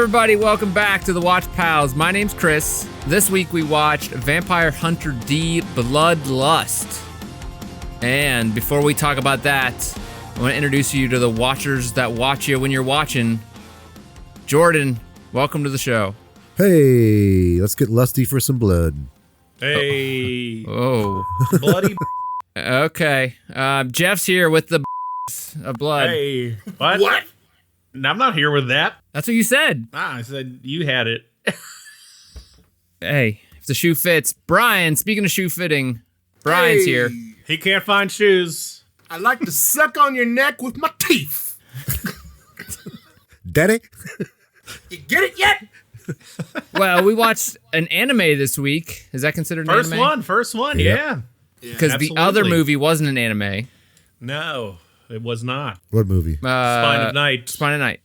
everybody, welcome back to the Watch Pals. My name's Chris. This week we watched Vampire Hunter D Bloodlust. And before we talk about that, I want to introduce you to the watchers that watch you when you're watching. Jordan, welcome to the show. Hey, let's get lusty for some blood. Hey. Oh. Bloody. Okay. Jeff's here with the of blood. Hey. What? No, I'm not here with that. That's what you said. I said you had it. Hey, if the shoe fits. Brian, speaking of shoe fitting, Brian's here. He can't find shoes. I like to suck on your neck with my teeth. Daddy? You get it yet? Well, we watched an anime this week. Is that considered an anime? First one, Yep. yeah. Because the other movie wasn't an anime. No, it was not. What movie? Spine of Night. Spine of Night.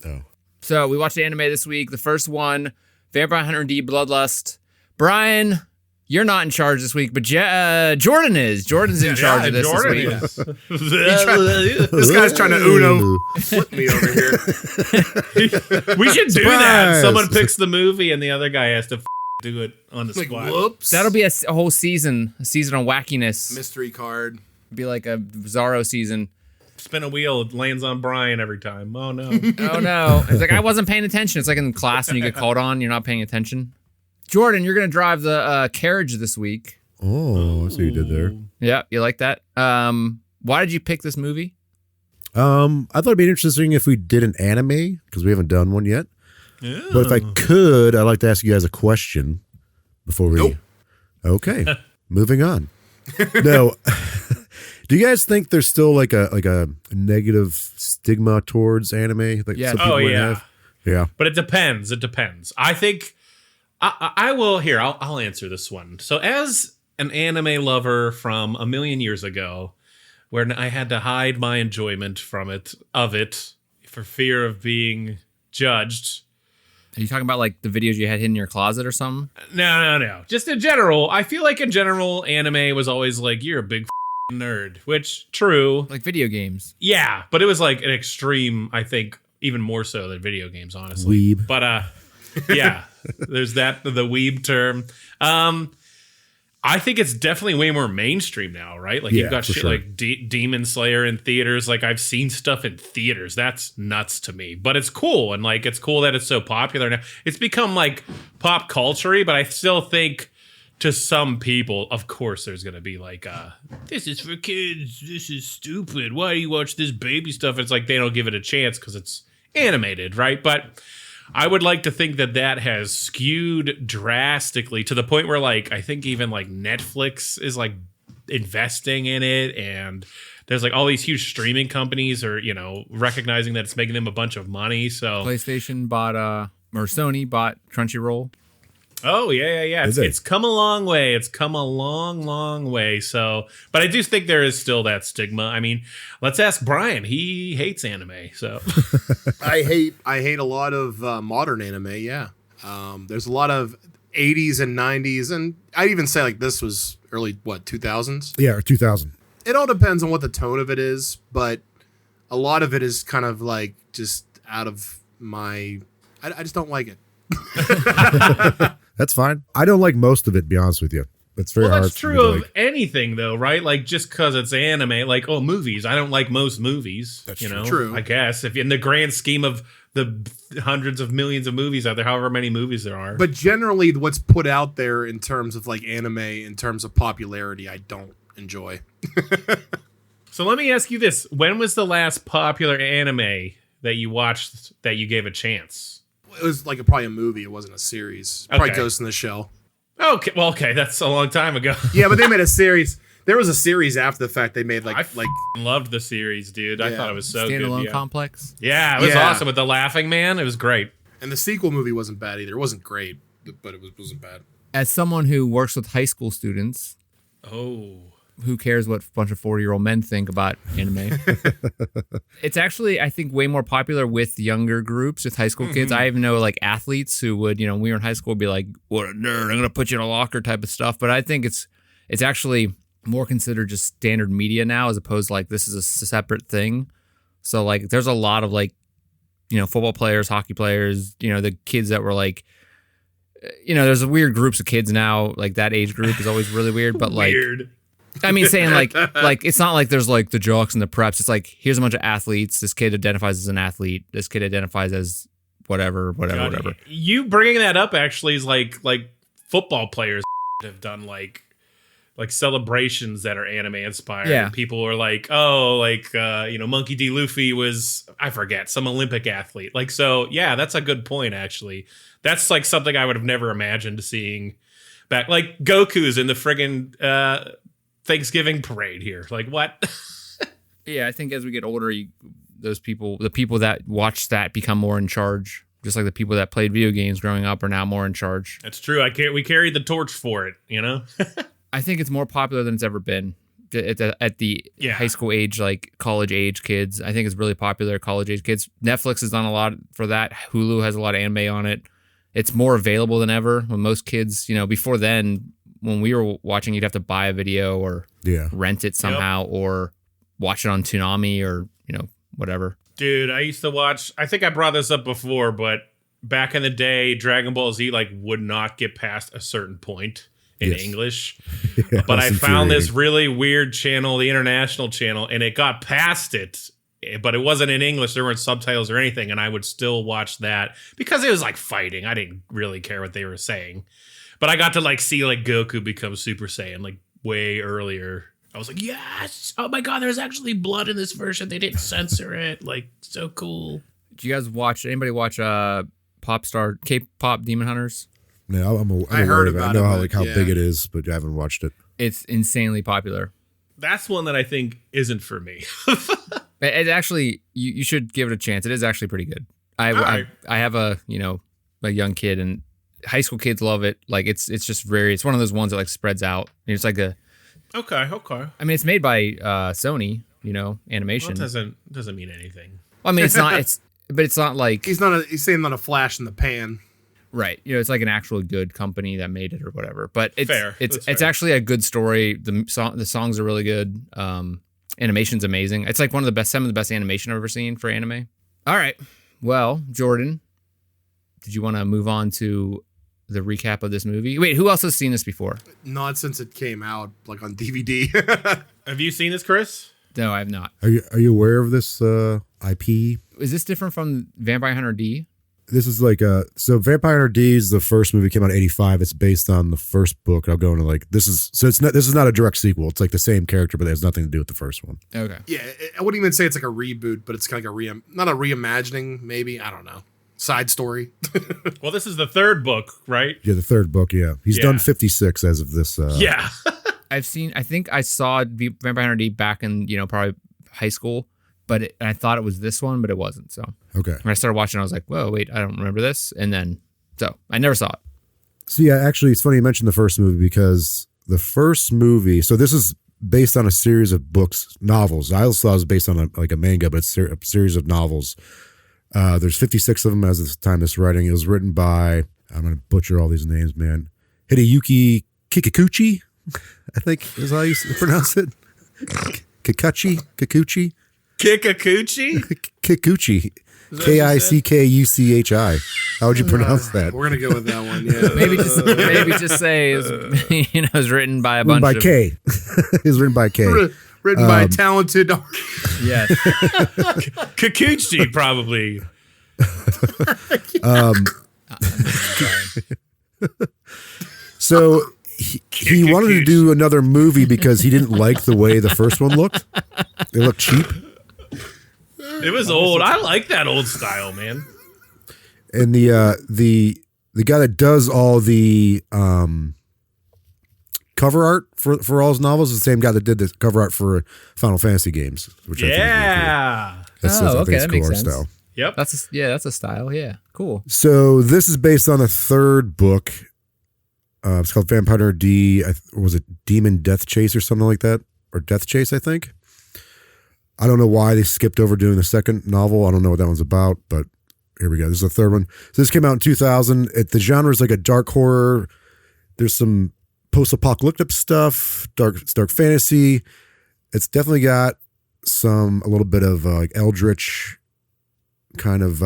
Oh. So we watched the anime this week. The first one, Vampire Hunter D Bloodlust. Brian, you're not in charge this week, but Jordan is. Jordan's in charge of this week. This guy's trying to Uno flip me over here. We should do that. Surprise. Someone picks the movie and the other guy has to do it on the Like, spot. whoops. That'll be a whole season. A season on wackiness. Mystery card. Be like a Zorro season. Spin a wheel, it lands on Brian every time. Oh, no. Oh, no. It's like, I wasn't paying attention. It's like in class when you get called on, you're not paying attention. Jordan, you're going to drive the carriage this week. Oh, I see what you did there. Yeah, you like that? Why did you pick this movie? I thought it'd be interesting if we did an anime, because we haven't done one yet. Yeah. But if I could, I'd like to ask you guys a question before we... Nope. Okay, moving on. No. Do you guys think there's still like a negative stigma towards anime? Like Yeah. some people might have? Yeah. But it depends. It depends. I think I will. Here, I'll answer this one. So, as an anime lover from a million years ago, where I had to hide my enjoyment of it for fear of being judged. Are you talking about like the videos you had hidden in your closet or something? No. Just in general, I feel like in general, anime was always like, you're a big nerd, which true. Like video games. Yeah, but it was like an extreme, I think, even more so than video games, honestly. Weeb. But yeah, there's that, the weeb term. I think it's definitely way more mainstream now, right? Like Yeah, you've got for shit sure. like Demon Slayer in theaters. Like I've seen stuff in theaters. That's nuts to me. But it's cool, and like it's cool that it's so popular now. It's become like pop culture-y, but I still think to some people, of course, there's gonna be like, this is for kids. This is stupid. Why do you watch this baby stuff? It's like they don't give it a chance because it's animated, right? But I would like to think that has skewed drastically to the point where, like, I think even like Netflix is like investing in it, and there's like all these huge streaming companies are, recognizing that it's making them a bunch of money. So, PlayStation bought or Sony bought Crunchyroll. oh yeah. It's come a long way. It's come a long way. So, but I do think there is still that stigma. I mean, let's ask Brian. He hates anime. So, I hate a lot of modern anime. Yeah, there's a lot of 80s and 90s, and I'd even say like this was early 2000s. Yeah, or 2000. It all depends on what the tone of it is, but a lot of it is kind of like just out of my. I just don't like it. That's fine. I don't like most of it, to be honest with you. It's very hard. that's for me true to of like. anything, though, right? Like just because it's anime, like movies. I don't like most movies. That's true. I guess if in the grand scheme of the hundreds of millions of movies out there, however many movies there are. But generally, what's put out there in terms of like anime, in terms of popularity, I don't enjoy. So let me ask you this: when was the last popular anime that you watched that you gave a chance? It was like probably a movie. It wasn't a series. Probably Okay. Ghost in the Shell. Okay, that's a long time ago. Yeah, but they made a series. There was a series after the fact. They made I loved the series, dude. I Yeah. thought it was so good. Standalone Yeah. complex. Yeah, it was Yeah. awesome with the laughing man. It was great. and the sequel movie wasn't bad either. It wasn't great, but it wasn't bad. As someone who works with high school students, Oh. who cares what a bunch of 40-year-old men think about anime? It's actually, I think, way more popular with younger groups, with high school kids. I even know like athletes who would, when we were in high school, be like, "What a nerd! I'm gonna put you in a locker," type of stuff. But I think it's actually more considered just standard media now, as opposed to like this is a separate thing. So like, there's a lot of like, football players, hockey players, the kids that were like, there's weird groups of kids now, like that age group is always really weird, but like, Weird. I mean, saying like it's not like there's like the jocks and the preps. It's like, here's a bunch of athletes. This kid identifies as an athlete. This kid identifies as whatever. You bringing that up actually is like football players have done like celebrations that are anime inspired. Yeah. People are like, oh, like, Monkey D. Luffy was, I forget, some Olympic athlete. Like, so yeah, that's a good point. Actually, that's like something I would have never imagined seeing back. Like Goku's in the friggin' Thanksgiving parade here. Like what? Yeah. I think as we get older, the people that watch that become more in charge. Just like the people that played video games growing up are now more in charge. That's true. We carried the torch for it, I think it's more popular than it's ever been at the high school age, like college age kids. I think it's really popular college age kids. Netflix has done a lot for that. Hulu has a lot of anime on it. It's more available than ever. When most kids, before then, when we were watching, you'd have to buy a video or rent it somehow or watch it on Toonami or, whatever. Dude, I used to watch, I think I brought this up before, but back in the day, Dragon Ball Z would not get past a certain point in English. But I found this really weird channel, the international channel, and it got past it, but it wasn't in English. There weren't subtitles or anything, and I would still watch that because it was like fighting. I didn't really care what they were saying. But I got to see Goku become Super Saiyan way earlier. I was like, yes! Oh my god, there's actually blood in this version. They didn't censor it. So cool. Do you guys anybody watch K-pop Demon Hunters? No, I heard about it. I know how big it is, but I haven't watched it. It's insanely popular. That's one that I think isn't for me. It actually, you should give it a chance. It is actually pretty good. I have a young kid, and high school kids love it. It's just it's one of those ones that spreads out. It's like a Okay. I mean, it's made by Sony, animation. Well, it doesn't mean anything. Well, I mean, it's not. But it's not like he's saying not a flash in the pan. Right. It's like an actual good company that made it or whatever. But it's fair. It's actually a good story. The songs are really good. Animation's amazing. It's like some of the best animation I've ever seen for anime. All right. Well, Jordan, did you want to move on to the recap of this movie? Wait, who else has seen this before? Not since it came out, on DVD. Have you seen this, Chris? No, I have not. Are you aware of this IP? Is this different from Vampire Hunter D? This is so Vampire Hunter D is the first movie, came out in 85. It's based on the first book. I'll go into this is not a direct sequel. It's the same character, but it has nothing to do with the first one. Okay. Yeah, I wouldn't even say it's like a reboot, but it's kind of not a reimagining, maybe. I don't know. Side story. Well, this is the third book, right? Yeah, the third book. Yeah, he's done 56 as of this. Yeah. I think I saw Vampire Hunter D back in probably high school, but I thought it was this one, but it wasn't. So okay, when I started watching, I was like, whoa, wait, I don't remember this, and then so I never saw it. So yeah, actually, it's funny you mentioned the first movie because the first movie. So this is based on a series of novels. I also thought it was based on a manga, but it's a series of novels. There's 56 of them as of the time this writing. It was written by, I'm going to butcher all these names, man. Hideyuki Kikuchi, I think is how you pronounce it. Kikuchi. Kikuchi? Kikuchi. Kikuchi. How would you pronounce that? We're going to go with that one, yeah. maybe just say it's written by a bunch of... K. It's written by K. Written by a talented yes. Kikuchi, probably. So he wanted to do another movie because he didn't like the way the first one looked. It looked cheap. It was old. I like that old style, man. And the guy that does all the cover art for all his novels is the same guy that did the cover art for Final Fantasy games. Which I think is really cool. Okay, that makes sense. Style. Yep. That's a style. Yeah, cool. So this is based on a third book. It's called Vampire Hunter D. Was it Demon Deathchase or something like that? Or Deathchase, I think. I don't know why they skipped over doing the second novel. I don't know what that one's about, but here we go. This is the third one. So this came out in 2000. The genre is like a dark horror. There's some post-apocalyptic stuff, dark fantasy. It's definitely got a little bit of eldritch kind of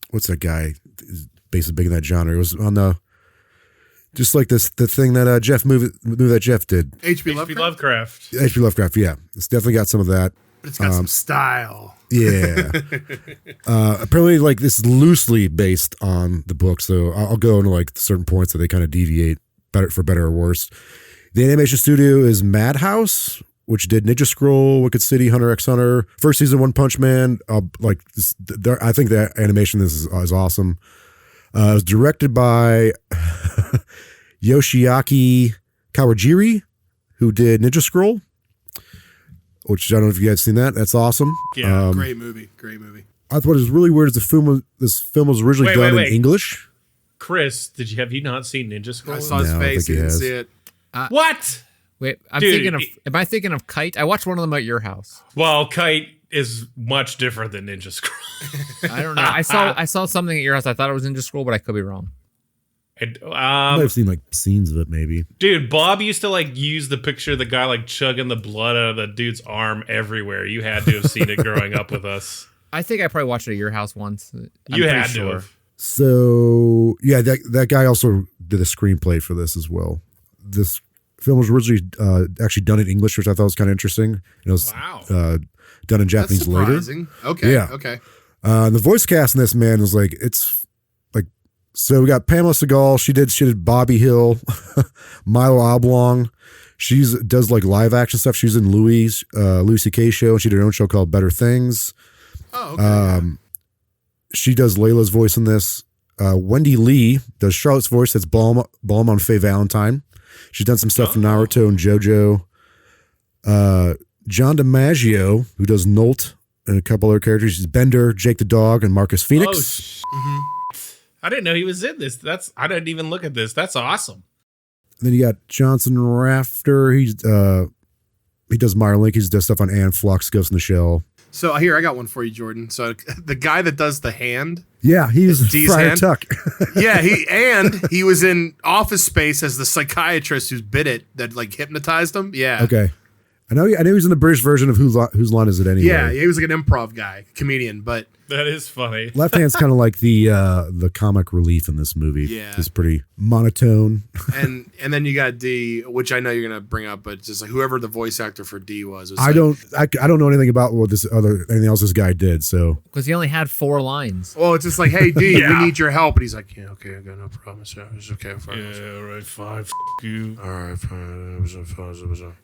what's that guy? He's basically big in that genre. It was on the just like the thing that Jeff movie that Jeff did. H.P. Lovecraft. H.P. Lovecraft, yeah. It's definitely got some of that. But it's got some style. Yeah. Apparently, like, this is loosely based on the book, so I'll go into like certain points that they kind of deviate for better or worse. The animation studio is Madhouse, which did Ninja Scroll, Wicked City, Hunter x Hunter, first season One Punch Man. Like this, I think the animation is awesome. It was directed by Yoshiaki Kawajiri, who did Ninja Scroll, which I don't know if you guys seen that. That's awesome. Yeah, great movie. I thought it was really weird. This film was originally done in English. Chris, have you not seen Ninja Scroll? I saw his face. He didn't see it. What? Wait, Dude, am I thinking of Kite? I watched one of them at your house. Well, Kite is much different than Ninja Scroll. I don't know. I saw something at your house. I thought it was Ninja Scroll, but I could be wrong. I might have seen like scenes of it, maybe. Dude, Bob used to like use the picture of the guy like chugging the blood out of the dude's arm everywhere. You had to have seen it growing up with us. I think I probably watched it at your house once. You had to have. So yeah, that guy also did a screenplay for this as well. This film was originally actually done in English, which I thought was kind of interesting. It was done in Japanese later. Okay. Yeah. Okay. The voice cast in this, man, was like, it's like, so we got Pamela Segall. She did Bobby Hill, Milo Oblong. She does like live action stuff. She's in Louis C.K. show. She did her own show called Better Things. Oh, okay. She does Layla's voice in this. Wendy Lee does Charlotte's voice. That's Balm on Faye Valentine. She's done some stuff from Naruto and JoJo. John DiMaggio, who does Nolt and a couple other characters. He's Bender, Jake the Dog, and Marcus Phoenix. I didn't know he was in this. I didn't even look at this. That's awesome. And then you got Johnson Rafter. He does Meyer Link. He does stuff on Anne Flux, Ghost in the Shell. So here, I got one for you, Jordan. So the guy that does the hand. Yeah, he's Friar hand. Tuck. Yeah, he was in Office Space as the psychiatrist who's bit it that like hypnotized him. Yeah. Okay. I know he's in the British version of Whose Line Is It Anyway? Yeah, he was like an improv guy, comedian, but that is funny. Left Hand's kind of like the comic relief in this movie. Yeah. It's pretty monotone. and then you got D, which I know you're gonna bring up, but just like whoever the voice actor for D was I don't know anything about what anything else this guy did. So because he only had 4 lines. well, it's just like, hey D, we need your help, and he's like, yeah, okay, I got no problem. So it's okay, fine. Yeah, all right, fine. F you. All right, fine.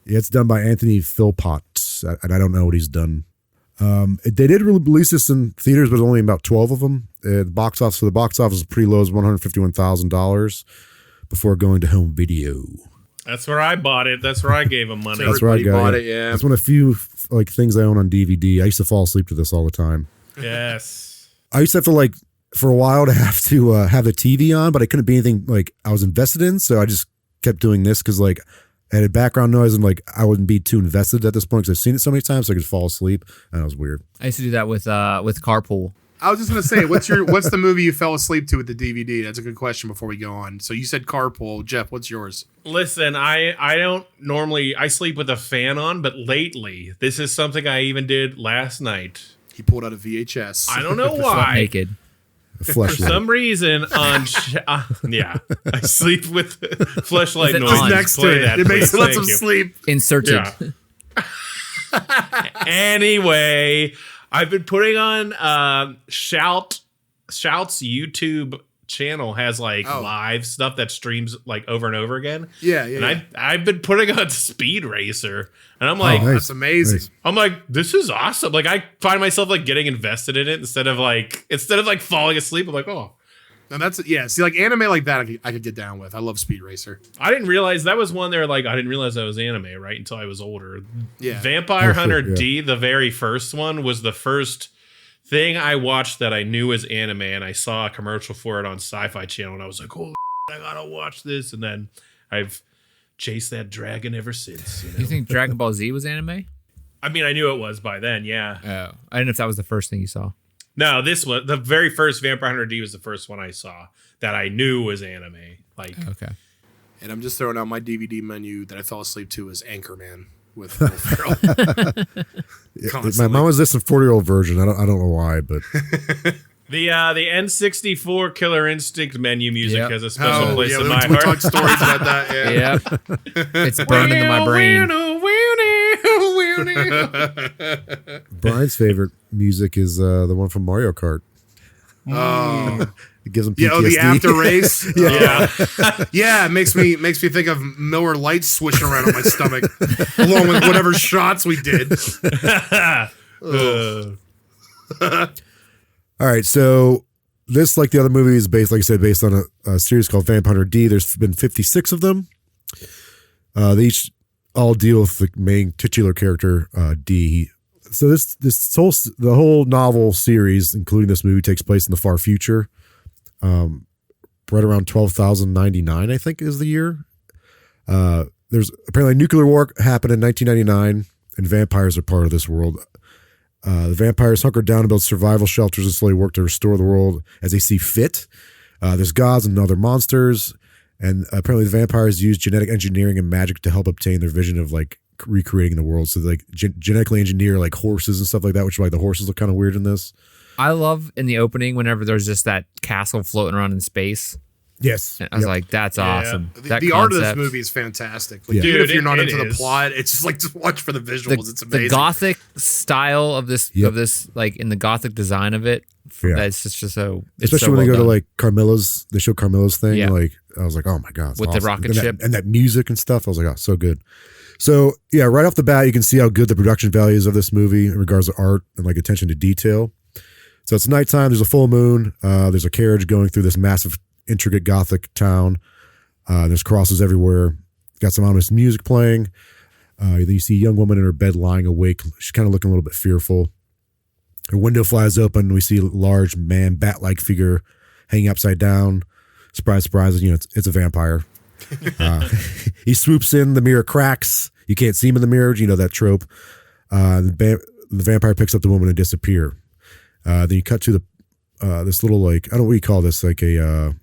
yeah, it's done by Andy Philpot, and I don't know what he's done. They did release this in theaters, but only about 12 of them. The box office was pretty low, as $151,000 before going to home video. That's where I bought it. That's where I gave him money. That's where I got it. Yeah, that's one of the few like things I own on DVD. I used to fall asleep to this all the time. Yes. I used to have to like for a while to have the TV on, but I couldn't be anything like I was invested in, so I just kept doing this because like I had background noise and like I wouldn't be too invested at this point because I've seen it so many times, so I could fall asleep, and it was weird. I used to do that with Carpool. I was just gonna say, what's the movie you fell asleep to with the DVD? That's a good question before we go on. So you said Carpool, Jeff. What's yours? Listen, I don't normally I sleep with a fan on, but lately this is something I even did last night. He pulled out a VHS. I don't know why. Naked. For some reason on I sleep with fleshlight it noise on? Next to Play it, that, it makes please. lets him Thank you. sleep. Inserted. Yeah. Anyway, I've been putting on Shout's YouTube channel has like live stuff that streams like over and over again. Yeah. And I've been putting on Speed Racer, and I'm like, nice. That's amazing. Nice. I'm like, this is awesome. Like I find myself like getting invested in it instead of like falling asleep. I'm like, oh. And that's See, like anime like that, I could get down with. I love Speed Racer. I didn't realize that was one there. Like I didn't realize that was anime right until I was older. Yeah. Vampire Hunter yeah. D, the very first one, was the first thing I watched that I knew was anime, and I saw a commercial for it on Sci-Fi Channel, and I was like, "Oh, I gotta watch this!" And then I've chased that dragon ever since. You know? You think Dragon Ball Z was anime? I mean, I knew it was by then. Yeah. Oh, I didn't know if that was the first thing you saw. No, this was the very first Vampire Hunter D was the first one I saw that I knew was anime. Like, Okay. And I'm just throwing out my DVD menu that I fell asleep to is Anchorman. with Will Ferrell. My mom was this in 40-year-old version. I don't know why, but The N64 Killer Instinct menu music has a special place in my we heart. talked stories about that. Yeah. It's burned into my brain. Brian's favorite music is the one from Mario Kart. It gives him PTSD. Yeah, the after race. Yeah. Yeah, it makes me think of Miller Lite swishing around on my stomach, along with whatever shots we did. All right, so this, like the other movie, is based, like I said, based on a series called Vampire Hunter D. There's been 56 of them. They each all deal with the main titular character, D. So the whole novel series, including this movie, takes place in the far future. Right around 12,099, I think, is the year. There's apparently a nuclear war happened in 1999, and vampires are part of this world. The vampires hunker down and build survival shelters and slowly work to restore the world as they see fit. There's gods and other monsters, and apparently the vampires use genetic engineering and magic to help obtain their vision of like recreating the world. So like genetically engineer like horses and stuff like that, which like the horses look kind of weird in this. I love in the opening whenever there's just that castle floating around in space. Yes. And I was like, that's awesome. The art of this movie is fantastic. Like, even if you're not into the plot, it's just like just watch for the visuals. It's amazing. The gothic style of this, like in the gothic design of it, that's just so. Especially when they go to like Carmilla's, they show Carmilla's thing. Yeah. Like I was like, oh my god, with awesome. The rocket ship and that music and stuff. I was like, oh, so good. So yeah, right off the bat, you can see how good the production value is of this movie in regards to art and like attention to detail. So it's nighttime. There's a full moon. There's a carriage going through this massive, intricate Gothic town. There's crosses everywhere. Got some ominous music playing. Then you see a young woman in her bed lying awake. She's kind of looking a little bit fearful. Her window flies open. We see a large man, bat-like figure hanging upside down. Surprise, surprise! You know, it's a vampire. He swoops in. The mirror cracks. You can't see him in the mirror. You know that trope. The vampire picks up the woman and disappears. Then you cut to the this little like I don't know what you call this, like a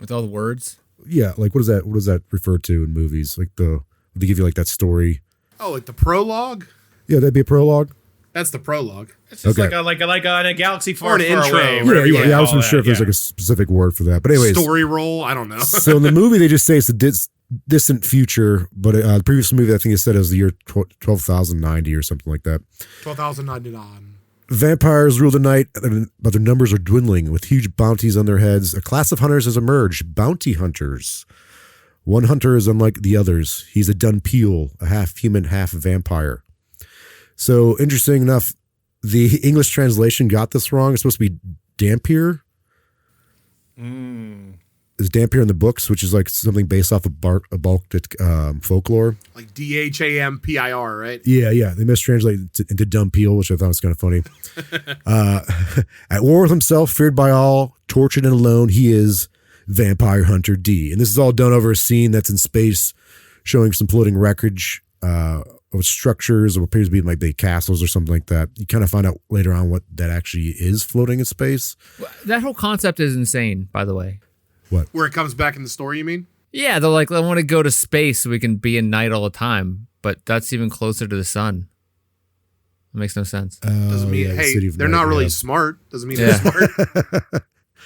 with all the words. Yeah, like what is that referred to in movies? Like they give you like that story. Oh, like the prologue? Yeah, that'd be a prologue. That's the prologue. It's just like a galaxy far, an far intro. away. Yeah, I wasn't sure if there's like a specific word for that. But anyways, story roll. I don't know. So in the movie, they just say it's the distant future, but the previous movie I think it said it was the year 12,090 or something like that. 12,099. Vampires rule the night, but their numbers are dwindling with huge bounties on their heads. A class of hunters has emerged, bounty hunters. One hunter is unlike the others. He's a dun peel, a half human, half vampire. So interesting enough, the English translation got this wrong. It's supposed to be Dampier. Is Dampier in the books, which is like something based off of Baltic folklore. Like Dhampir, right? Yeah. They mistranslated it into dumb peel, which I thought was kind of funny. At war with himself, feared by all, tortured and alone, he is Vampire Hunter D. And this is all done over a scene that's in space, showing some floating wreckage of structures, or what appears to be like the castles or something like that. You kind of find out later on what that actually is floating in space. That whole concept is insane, by the way. What? Where it comes back in the story, you mean? Yeah, they're like, I want to go to space so we can be in night all the time, but that's even closer to the sun. It makes no sense. Doesn't mean, they're not really smart. Doesn't mean they're smart.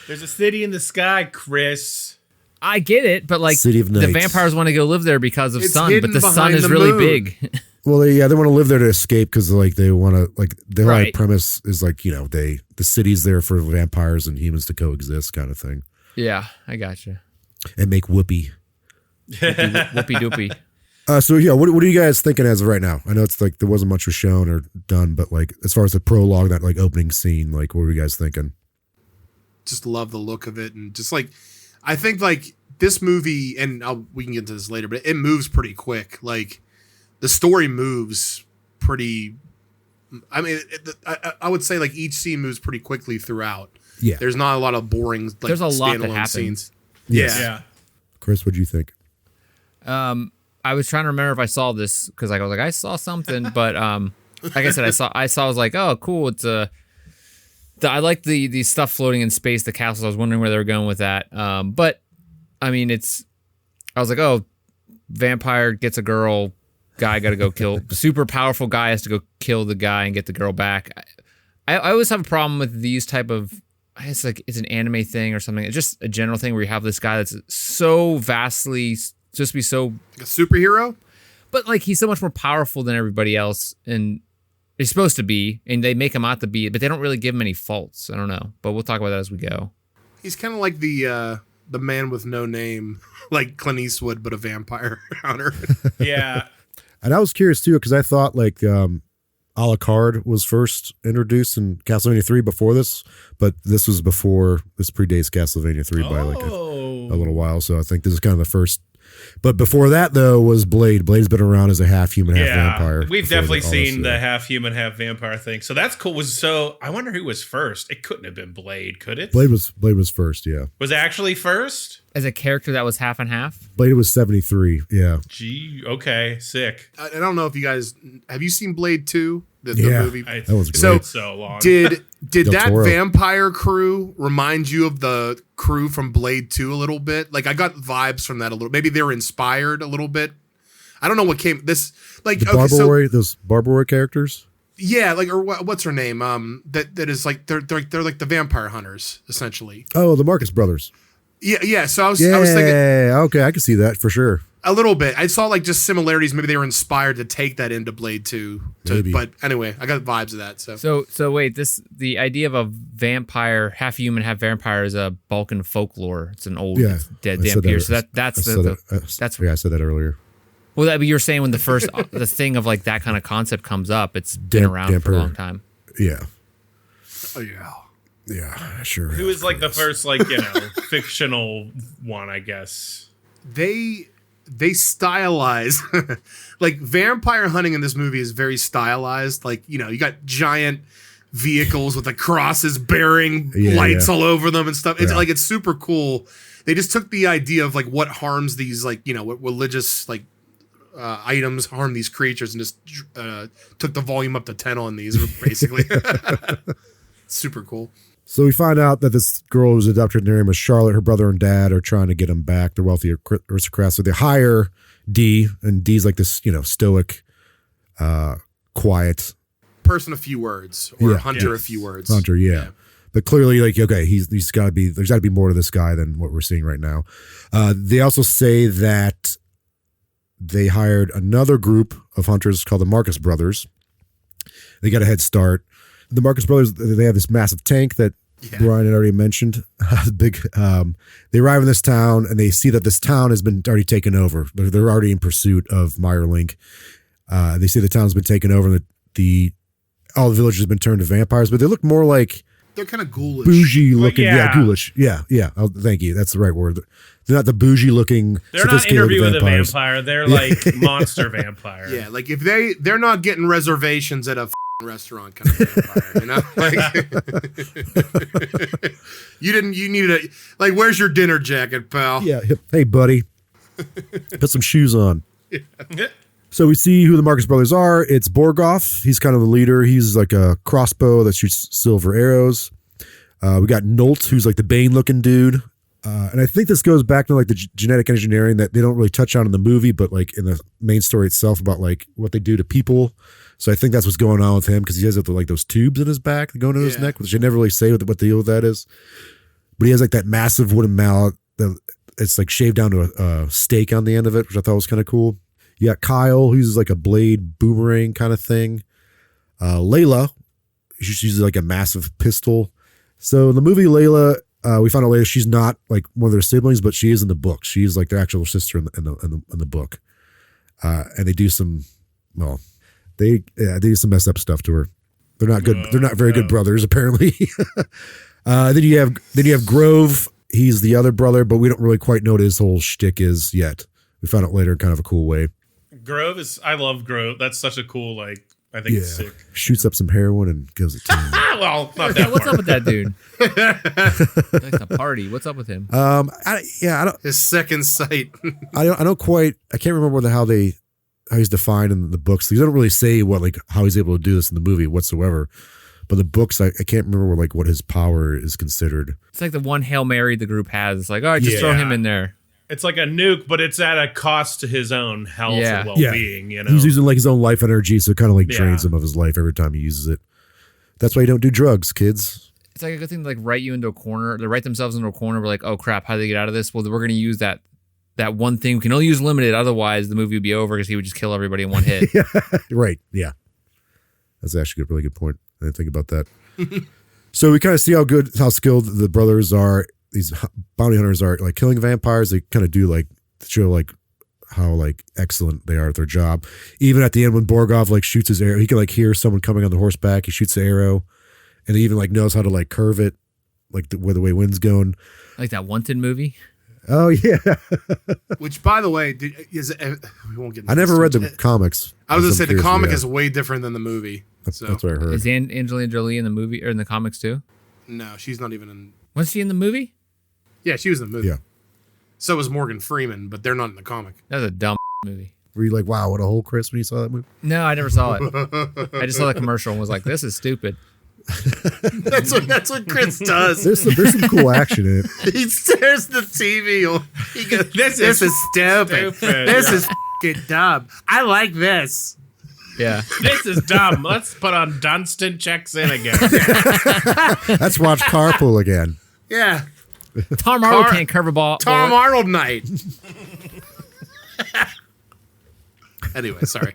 There's a city in the sky, Chris. I get it, but like City of the Night. vampires want to go live there because of It's sun, hidden but the sun behind is the really moon. big. Well, they want to live there to escape because like they want to like the whole Right. premise is like, you know, the city's there for vampires and humans to coexist kind of thing Yeah, I gotcha. and make whoopee. Whoopie doopie. So yeah, what are you guys thinking as of right now? I know it's like there wasn't much was shown or done, but like as far as the prologue, that like opening scene, like what were you guys thinking? Just love the look of it, and just like I think like this movie, and we can get into this later, but it moves pretty quick. Like the story moves pretty. I mean, I would say like each scene moves pretty quickly throughout. Yeah, There's not a lot of boring like There's a lot that standalone happens. scenes. Yes. Yeah. Chris, what do you think? I was trying to remember if I saw this because I was like, I saw something, but like I said, I was like, oh, cool. It's I like the stuff floating in space, the castles. I was wondering where they were going with that. But I mean, I was like, oh, vampire gets a girl, guy got to go kill, super powerful guy has to go kill the guy and get the girl back. I always have a problem with these type of, I guess like it's an anime thing or something. It's just a general thing where you have this guy that's so vastly, just be so. Like a superhero? But like he's so much more powerful than everybody else and he's supposed to be, and they make him out to be, but they don't really give him any faults. I don't know, but we'll talk about that as we go. He's kind of like the man with no name, like Clint Eastwood, but a vampire hunter. Yeah. And I was curious too, because I thought like Alucard was first introduced in Castlevania 3 before this, but this was before, this predates Castlevania 3 by like a little while. So I think this is kind of the first. But before that, though, was Blade. Blade's been around as a half human, half vampire. We've definitely seen the half human, half vampire thing. So that's cool. I wonder who was first. It couldn't have been Blade, could it? Blade was first, yeah. Was it actually first? As a character that was half and half? Blade was 73, yeah. Gee, okay, sick. I don't know if you guys have you seen Blade 2? The movie. That was great. So, so long. Did that Toro. vampire crew remind you of the crew from Blade 2 a little bit? Like I got vibes from that a little. Maybe they were inspired a little bit. I don't know what came this like the Barbaroi, those Barbaroi characters? Yeah, like or what's her name? That is like they're like the vampire hunters essentially. Oh, the Marcus Brothers. Yeah. So I was Yeah, thinking okay, I can see that for sure. a little bit. I saw like just similarities. Maybe they were inspired to take that into Blade 2. Maybe. But anyway, I got vibes of that. So wait, the idea of a vampire, half human, half vampire is a Balkan folklore. It's an old dead vampire. So that's I said that earlier. Well, that, but you're saying when the first the thing of like that kind of concept comes up, it's been around for a long time. Yeah. Oh yeah. Yeah, sure. Who was like the first fictional one, I guess. They stylize like vampire hunting in this movie is very stylized. Like, you got giant vehicles with the crosses bearing lights all over them and stuff. It's like, it's super cool. They just took the idea of like what harms these, like, what religious like items harm these creatures and just took the volume up to 10 on these basically. Super cool. So we find out that this girl who's adopted, her name was Charlotte. Her brother and dad are trying to get him back. They're wealthy aristocrats. So they hire D, and D's like this, stoic, quiet person, a few words, or hunter, a few words. Hunter, yeah. But clearly, like, okay, he's got to be. There's got to be more to this guy than what we're seeing right now. They also say that they hired another group of hunters called the Marcus Brothers. They got a head start. The Marcus Brothers, they have this massive tank that Brian had already mentioned. They arrive in this town and they see that this town has been already taken over. They're already in pursuit of Meyerlink. They see the town's been taken over and all the villagers have been turned to vampires, but they look more like they're kind of ghoulish, bougie looking. Yeah, ghoulish. Yeah. Oh, thank you. That's the right word. They're not the bougie looking. They're not Interview with a Vampire. They're like monster vampire. Yeah, like if they're not getting reservations at a restaurant kind of vampire, like you needed a, like, where's your dinner jacket, pal? Yeah. Hey, buddy, put some shoes on. Yeah. So we see who the Marcus Brothers are. It's Borgoff. He's kind of the leader. He's like a crossbow that shoots silver arrows. We got Nolt, who's like the Bane looking dude. And I think this goes back to like the genetic engineering that they don't really touch on in the movie, but like in the main story itself about like what they do to people. So I think that's what's going on with him because he has like those tubes in his back that go into his neck, which they never really say what the deal with that is. But he has like that massive wooden mallet that it's like shaved down to a stake on the end of it, which I thought was kind of cool. You got Kyle, who's like a blade boomerang kind of thing. Layla, she's like a massive pistol. So in the movie, Layla, we found out later she's not like one of their siblings, but she is in the book. She's like their actual sister in the book. And they do some, they do some messed up stuff to her. They're not good. They're not very good brothers, apparently. Then you have Grove. He's the other brother, but we don't really quite know what his whole shtick is yet. We found out later in kind of a cool way. I love Grove. That's such a cool, like, I think it's sick. Shoots up some heroin and gives it to him. Well, not that What's up with that dude? Like a party. What's up with him? I don't. His second sight. I don't quite. I can't remember how he's defined in the books. They don't really say how he's able to do this in the movie whatsoever. But the books, I can't remember what his power is considered. It's like the one Hail Mary the group has. It's like, all right, just throw him in there. it's like a nuke, but it's at a cost to his own health and well-being. You know, he's using like his own life energy, so it kind of like drains Yeah. him of his life every time he uses it. That's why you don't do drugs, kids. It's like a good thing to like write you into a corner. They write themselves into a corner. We're like, oh crap, how do they get out of this? Well, we're going to use that one thing. We can only use limited. Otherwise, the movie would be over because he would just kill everybody in one hit. Right. Yeah. That's actually a really good point. I didn't think about that. So we kind of see how skilled the brothers are. These bounty hunters are like killing vampires. They kind of do like show like how like excellent they are at their job. Even at the end when Borgov like shoots his arrow, he can like hear someone coming on the horseback. He shoots the arrow, and he even like knows how to like curve it, like where the way wind's going. Like that Wanted movie. Oh yeah. Which, by the way, we won't get. Into I never this read too the much. comics. I was gonna say the curious, comic yeah. is way different than the movie. That's So what I heard. Is Angelina Jolie in the movie or in the comics too? no, she's not even in. Was she in the movie? Yeah, she was in the movie. Yeah. So was Morgan Freeman, but they're not in the comic. That was a dumb movie. Were you like, wow, what a hole, Chris, when you saw that movie? No, I never saw it. I just saw the commercial and was like, this is stupid. That's what Chris does. There's some cool action in it. He stares at the TV. He goes, "This is stupid. This is fucking dumb. I like this." Yeah. This is dumb. Let's put on Dunstan checks in again. Let's watch Carpool again. Yeah, Tom Arnold can't curve a ball. Tom Arnold night. Anyway, sorry.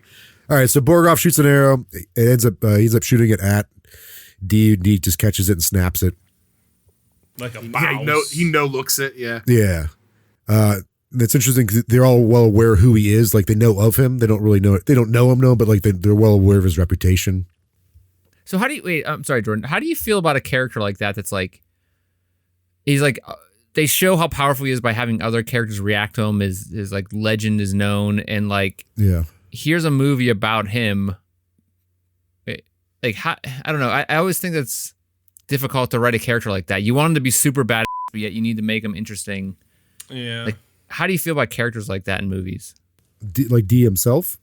All right, so Borgov shoots an arrow. It ends up shooting it at D. D just catches it and snaps it. Like a Yeah, mouse. he no looks it. Yeah. Yeah. It's interesting 'cause they're all well aware who he is. Like they know of him. They don't really know it. They don't know him, but like they're well aware of his reputation. So how do you wait? I'm sorry, Jordan. How do you feel about a character like that? That's like, he's like, they show how powerful he is by having other characters react to him. His like legend is known, and like, Yeah. here's a movie about him. Like, how, I don't know. I always think that's difficult to write a character like that. You want him to be super bad, but yet you need to make him interesting. Yeah. Like, how do you feel about characters like that in movies? Like D himself.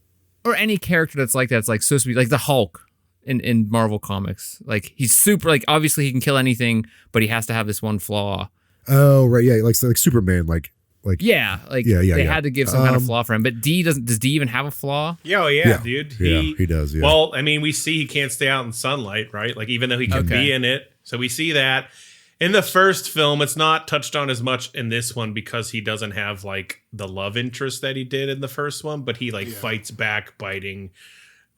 Or any character that's like that. It's like supposed to be like the Hulk in Marvel comics. Like, he's super, like, obviously he can kill anything, but he has to have this one flaw. Oh right, yeah, like Superman, like Yeah, like Yeah, they had to give some kind of flaw for him. But does D even have a flaw? Yeah, dude. He does. Yeah. Well, I mean, we see he can't stay out in sunlight, right? Like, even though he can be in it. So we see that. In the first film, it's not touched on as much in this one because he doesn't have, like, the love interest that he did in the first one, but he, like, fights back, biting,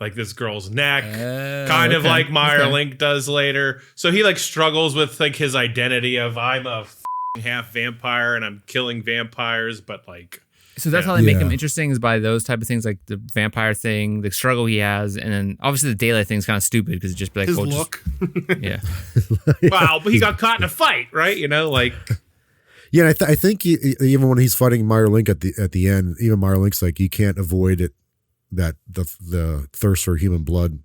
like, this girl's neck, kind of like Meyer Link does later. So he, like, struggles with, like, his identity of, I'm a half vampire and I'm killing vampires, but, like... So that's how they make him interesting, is by those type of things, like the vampire thing, the struggle he has, and then obviously the daylight thing's kind of stupid because it's just like, His well, look. yeah. Wow, but he got caught in a fight, right? You know, like... Yeah, I think even when he's fighting Meyer Link at the end, even Meyer Link's like, you can't avoid it, that the thirst for human blood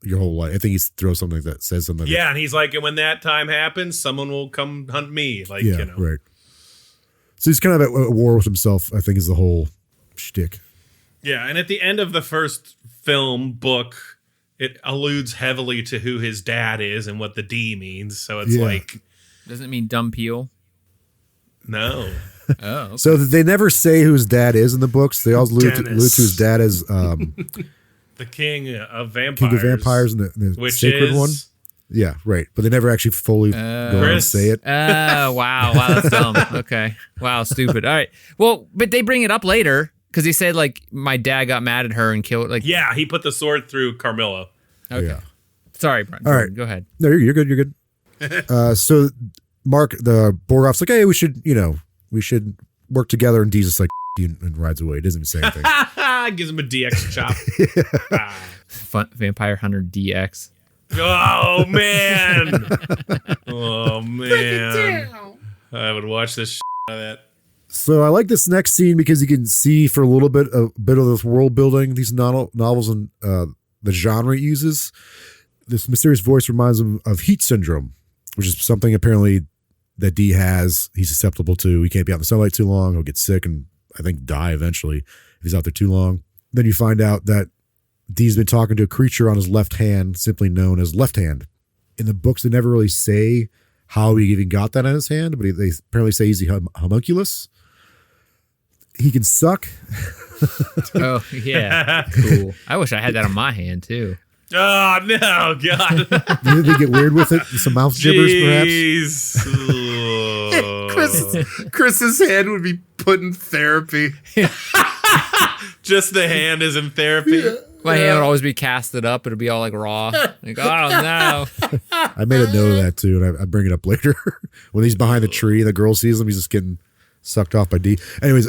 your whole life. I think he throws something that says something. Yeah, and he's like, and when that time happens, someone will come hunt me. Like, Yeah, you know. right. So he's kind of at war with himself, I think, is the whole shtick. Yeah, and at the end of the first film book, it alludes heavily to who his dad is and what the D means. So it's like... Doesn't it mean dumb peel? No. Oh, okay. So they never say who his dad is in the books. They always allude to his dad as The king of vampires. King of Vampires and the which sacred is... one. Yeah, right. But they never actually fully go on and Chris. say it. Oh, wow, that's dumb. Okay. Wow, stupid. All right. Well, but they bring it up later because he said, like, my dad got mad at her and killed, like... Yeah, he put the sword through Carmilla. Okay. Yeah. Sorry, Brian. All right. Go ahead. No, you're good. You're good. So Mark, the Borgov's like, hey, we should work together. And D's just like, and rides away. He doesn't even say anything. Gives him a DX chop. Vampire Hunter DX. Oh, man. Oh, man. I would watch this out of that. So I like this next scene because you can see for a bit of this world building, these novels and the genre it uses. This mysterious voice reminds him of heat syndrome, which is something apparently that D has. He's susceptible to. He can't be out in the sunlight too long. He'll get sick and I think die eventually if he's out there too long. Then you find out that D's been talking to a creature on his left hand, simply known as Left Hand. In the books, they never really say how he even got that on his hand, but they apparently say he's a homunculus. He can suck. Oh, yeah. Cool. I wish I had that on my hand, too. Oh, no, God. Did they get weird with it? Some mouth gibbers, perhaps? Chris's hand would be put in therapy. Just the hand is in therapy. My hand would always be casted up. It'd be all like raw. Like, oh, no. I made a note of that, too, and I bring it up later. When he's behind the tree and the girl sees him, he's just getting sucked off by D. Anyways,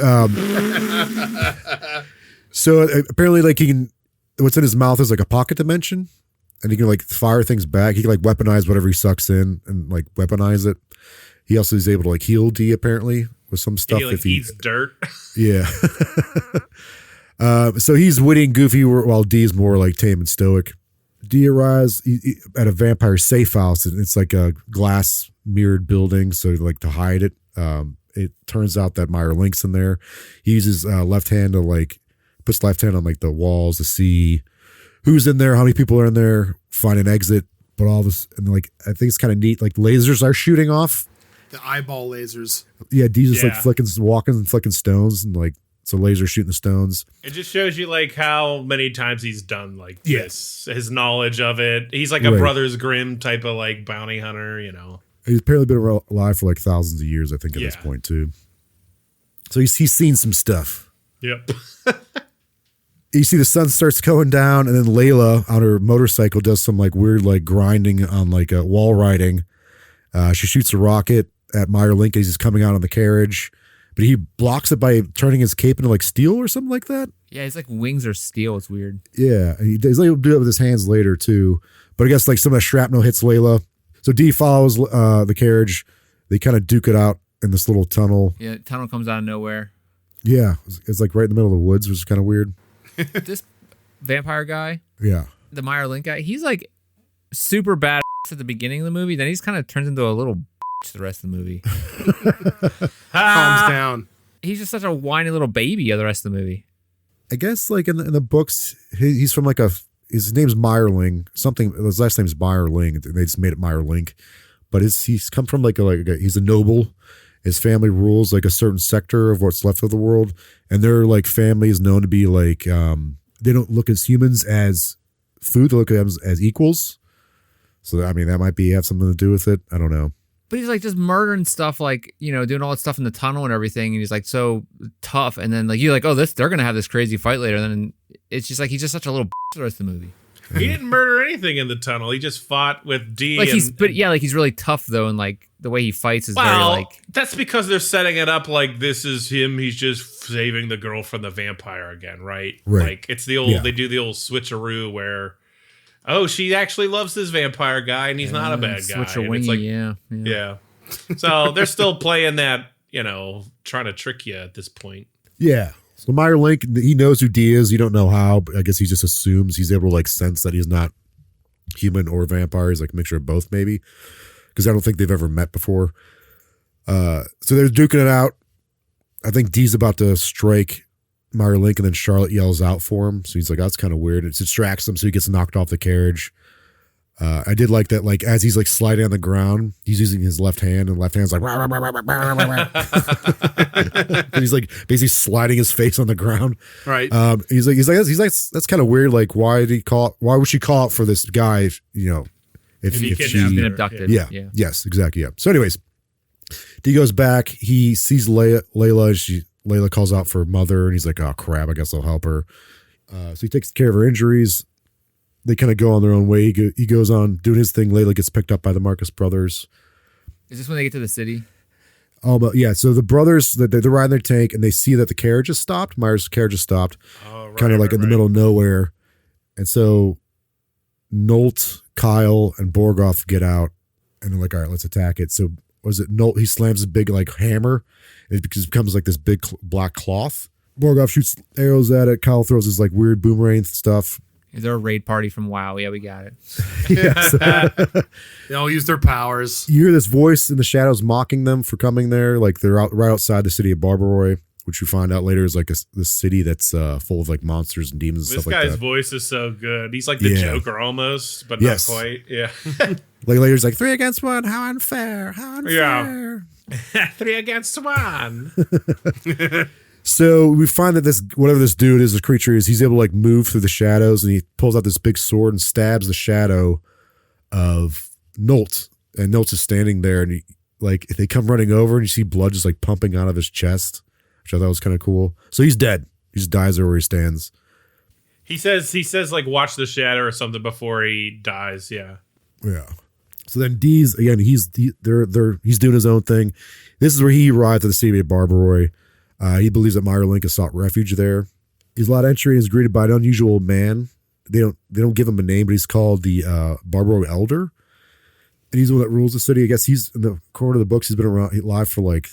so apparently, like, he can, what's in his mouth is like a pocket dimension, and he can like fire things back. He can like weaponize whatever he sucks in and like weaponize it. He also is able to like heal D apparently with some stuff. He like if he eats dirt. Yeah. So he's witty and goofy while D is more like tame and stoic. D arrives at a vampire safe house, and it's like a glass mirrored building, so like to hide it. It turns out that Meyer Link's in there. He uses left hand to like puts left hand on like the walls to see who's in there, how many people are in there, find an exit. But all this, and like I think it's kind of neat. Like lasers are shooting off. The eyeball lasers. Yeah, D's just like walking and flicking stones, and like it's a laser shooting the stones. It just shows you like how many times he's done like this. His knowledge of it. He's like a Brothers Grimm type of like bounty hunter, you know. He's apparently been alive for like thousands of years, I think, at this point too. So he's seen some stuff. Yep. You see the sun starts going down, and then Layla on her motorcycle does some like weird like grinding on like a wall riding. She shoots a rocket at Meyer Link as he's coming out on the carriage, but he blocks it by turning his cape into like steel or something like that. Yeah, he's like wings are steel. It's weird. Yeah, he's able to do it with his hands later too. But I guess like some of the shrapnel hits Layla. So D follows the carriage. They kind of duke it out in this little tunnel. Yeah, tunnel comes out of nowhere. Yeah, it's like right in the middle of the woods, which is kind of weird. This vampire guy, Yeah. the Meyer Link guy, he's like super bad at the beginning of the movie. Then he's kind of turns into a little the rest of the movie. Calms down. He's just such a whiny little baby the rest of the movie. I guess like in the books, he's from like his name's Meyerling. Something his last name's Meyerling. They just made it Meyer Link, but he's come from he's a noble. His family rules like a certain sector of what's left of the world, and their like family is known to be like they don't look at humans as food; they look at them as equals. So I mean, that might have something to do with it. I don't know. But he's like just murdering stuff, like, you know, doing all that stuff in the tunnel and everything, and he's like so tough. And then like you're like, oh, they're gonna have this crazy fight later. And then it's just like he's just such a little the rest of the movie. He didn't murder anything in the tunnel. He just fought with D. Like he's really tough though, and like the way he fights is very like. That's because they're setting it up like this is him. He's just saving the girl from the vampire again, right? Like it's the old. They do the old switcheroo where, oh, she actually loves this vampire guy, and he's not a bad guy. Switcheroo, like, yeah. So they're still playing that, you know, trying to trick you at this point. Yeah. So Meyer Link, he knows who D is. You don't know how, but I guess he just assumes he's able to like sense that he's not human or vampire. He's like a mixture of both, maybe, because I don't think they've ever met before. So they're duking it out. I think D's about to strike Meyer Link, and then Charlotte yells out for him. So he's like, oh, that's kind of weird. It distracts him, so he gets knocked off the carriage. I did like that, like as he's like sliding on the ground, he's using his left hand, and left hand's like, and he's like basically sliding his face on the ground. Right. He's like, that's kind of weird. Like, why would she call out for this guy? If, you know, if she's been abducted. Yeah. Yes, exactly. Yeah. So, anyways, D goes back. He sees Layla. Layla calls out for mother, and he's like, oh crap, I guess I'll help her. So he takes care of her injuries. They kind of go on their own way. He goes on doing his thing. Layla gets picked up by the Marcus brothers. Is this when they get to the city? Oh, but yeah. So the brothers, they're riding their tank, and they see that the carriage has stopped. Meyer's carriage has stopped, kind of like in the middle of nowhere. And so Nolt, Kyle, and Borgoff get out, and they're like, all right, let's attack it. So was it Nolt? He slams a big like hammer, and it becomes like this big black cloth. Borgoff shoots arrows at it. Kyle throws his like weird boomerang stuff. Is there a raid party from WoW? Yeah, we got it. Yes. They all use their powers. You hear this voice in the shadows mocking them for coming there. Like they're right outside the city of Barbaroy, which you find out later is like the city that's full of like monsters and demons and stuff like that. This guy's voice is so good. He's like the Joker almost, but not quite. Yeah. Like later, it's like 3 against 1. How unfair. How unfair. Yeah. 3 against 1. So we find that whatever this dude is, this creature is, he's able to like move through the shadows, and he pulls out this big sword and stabs the shadow of Nolt. And Nolt is standing there, and they come running over, and you see blood just like pumping out of his chest, which I thought was kind of cool. So he's dead. He just dies there where he stands. He says like watch the shadow or something before he dies. Yeah. Yeah. So then Dee's again. He's doing his own thing. This is where he arrives at the city of Barbaroi. He believes that Myra Link has sought refuge there. He's allowed entry and is greeted by an unusual man. They don't give him a name, but he's called the Barbaroi Elder, and he's the one that rules the city. I guess he's in the corner of the books. He's been around alive for like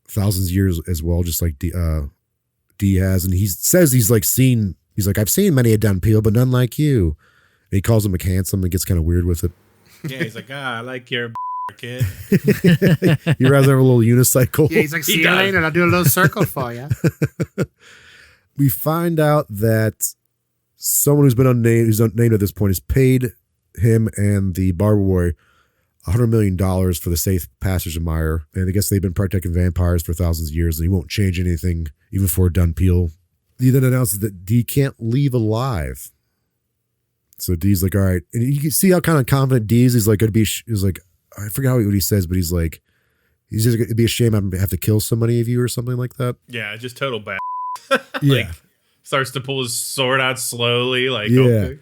thousands of years as well, just like D has. And he says he's like I've seen many a done peel, but none like you. And he calls him handsome and gets kind of weird with it. Yeah, he's like, I like your kid. He rather have a little unicycle. Yeah, he's like, see you later. I'll do a little circle for you. We find out that someone who's unnamed at this point, has paid him and the Barbaroi $100 million for the safe passage of Meyer. And I guess they've been protecting vampires for thousands of years, and he won't change anything, even for Dunpeel. He then announces that Dee can't leave alive. So Dee's like, all right. And you can see how kind of confident Dee is. He's like, I forget what he says, but he's just it'd be a shame I have to kill so many of you or something like that. Yeah, just total bad. Yeah. Starts to pull his sword out slowly. Like, yeah. okay.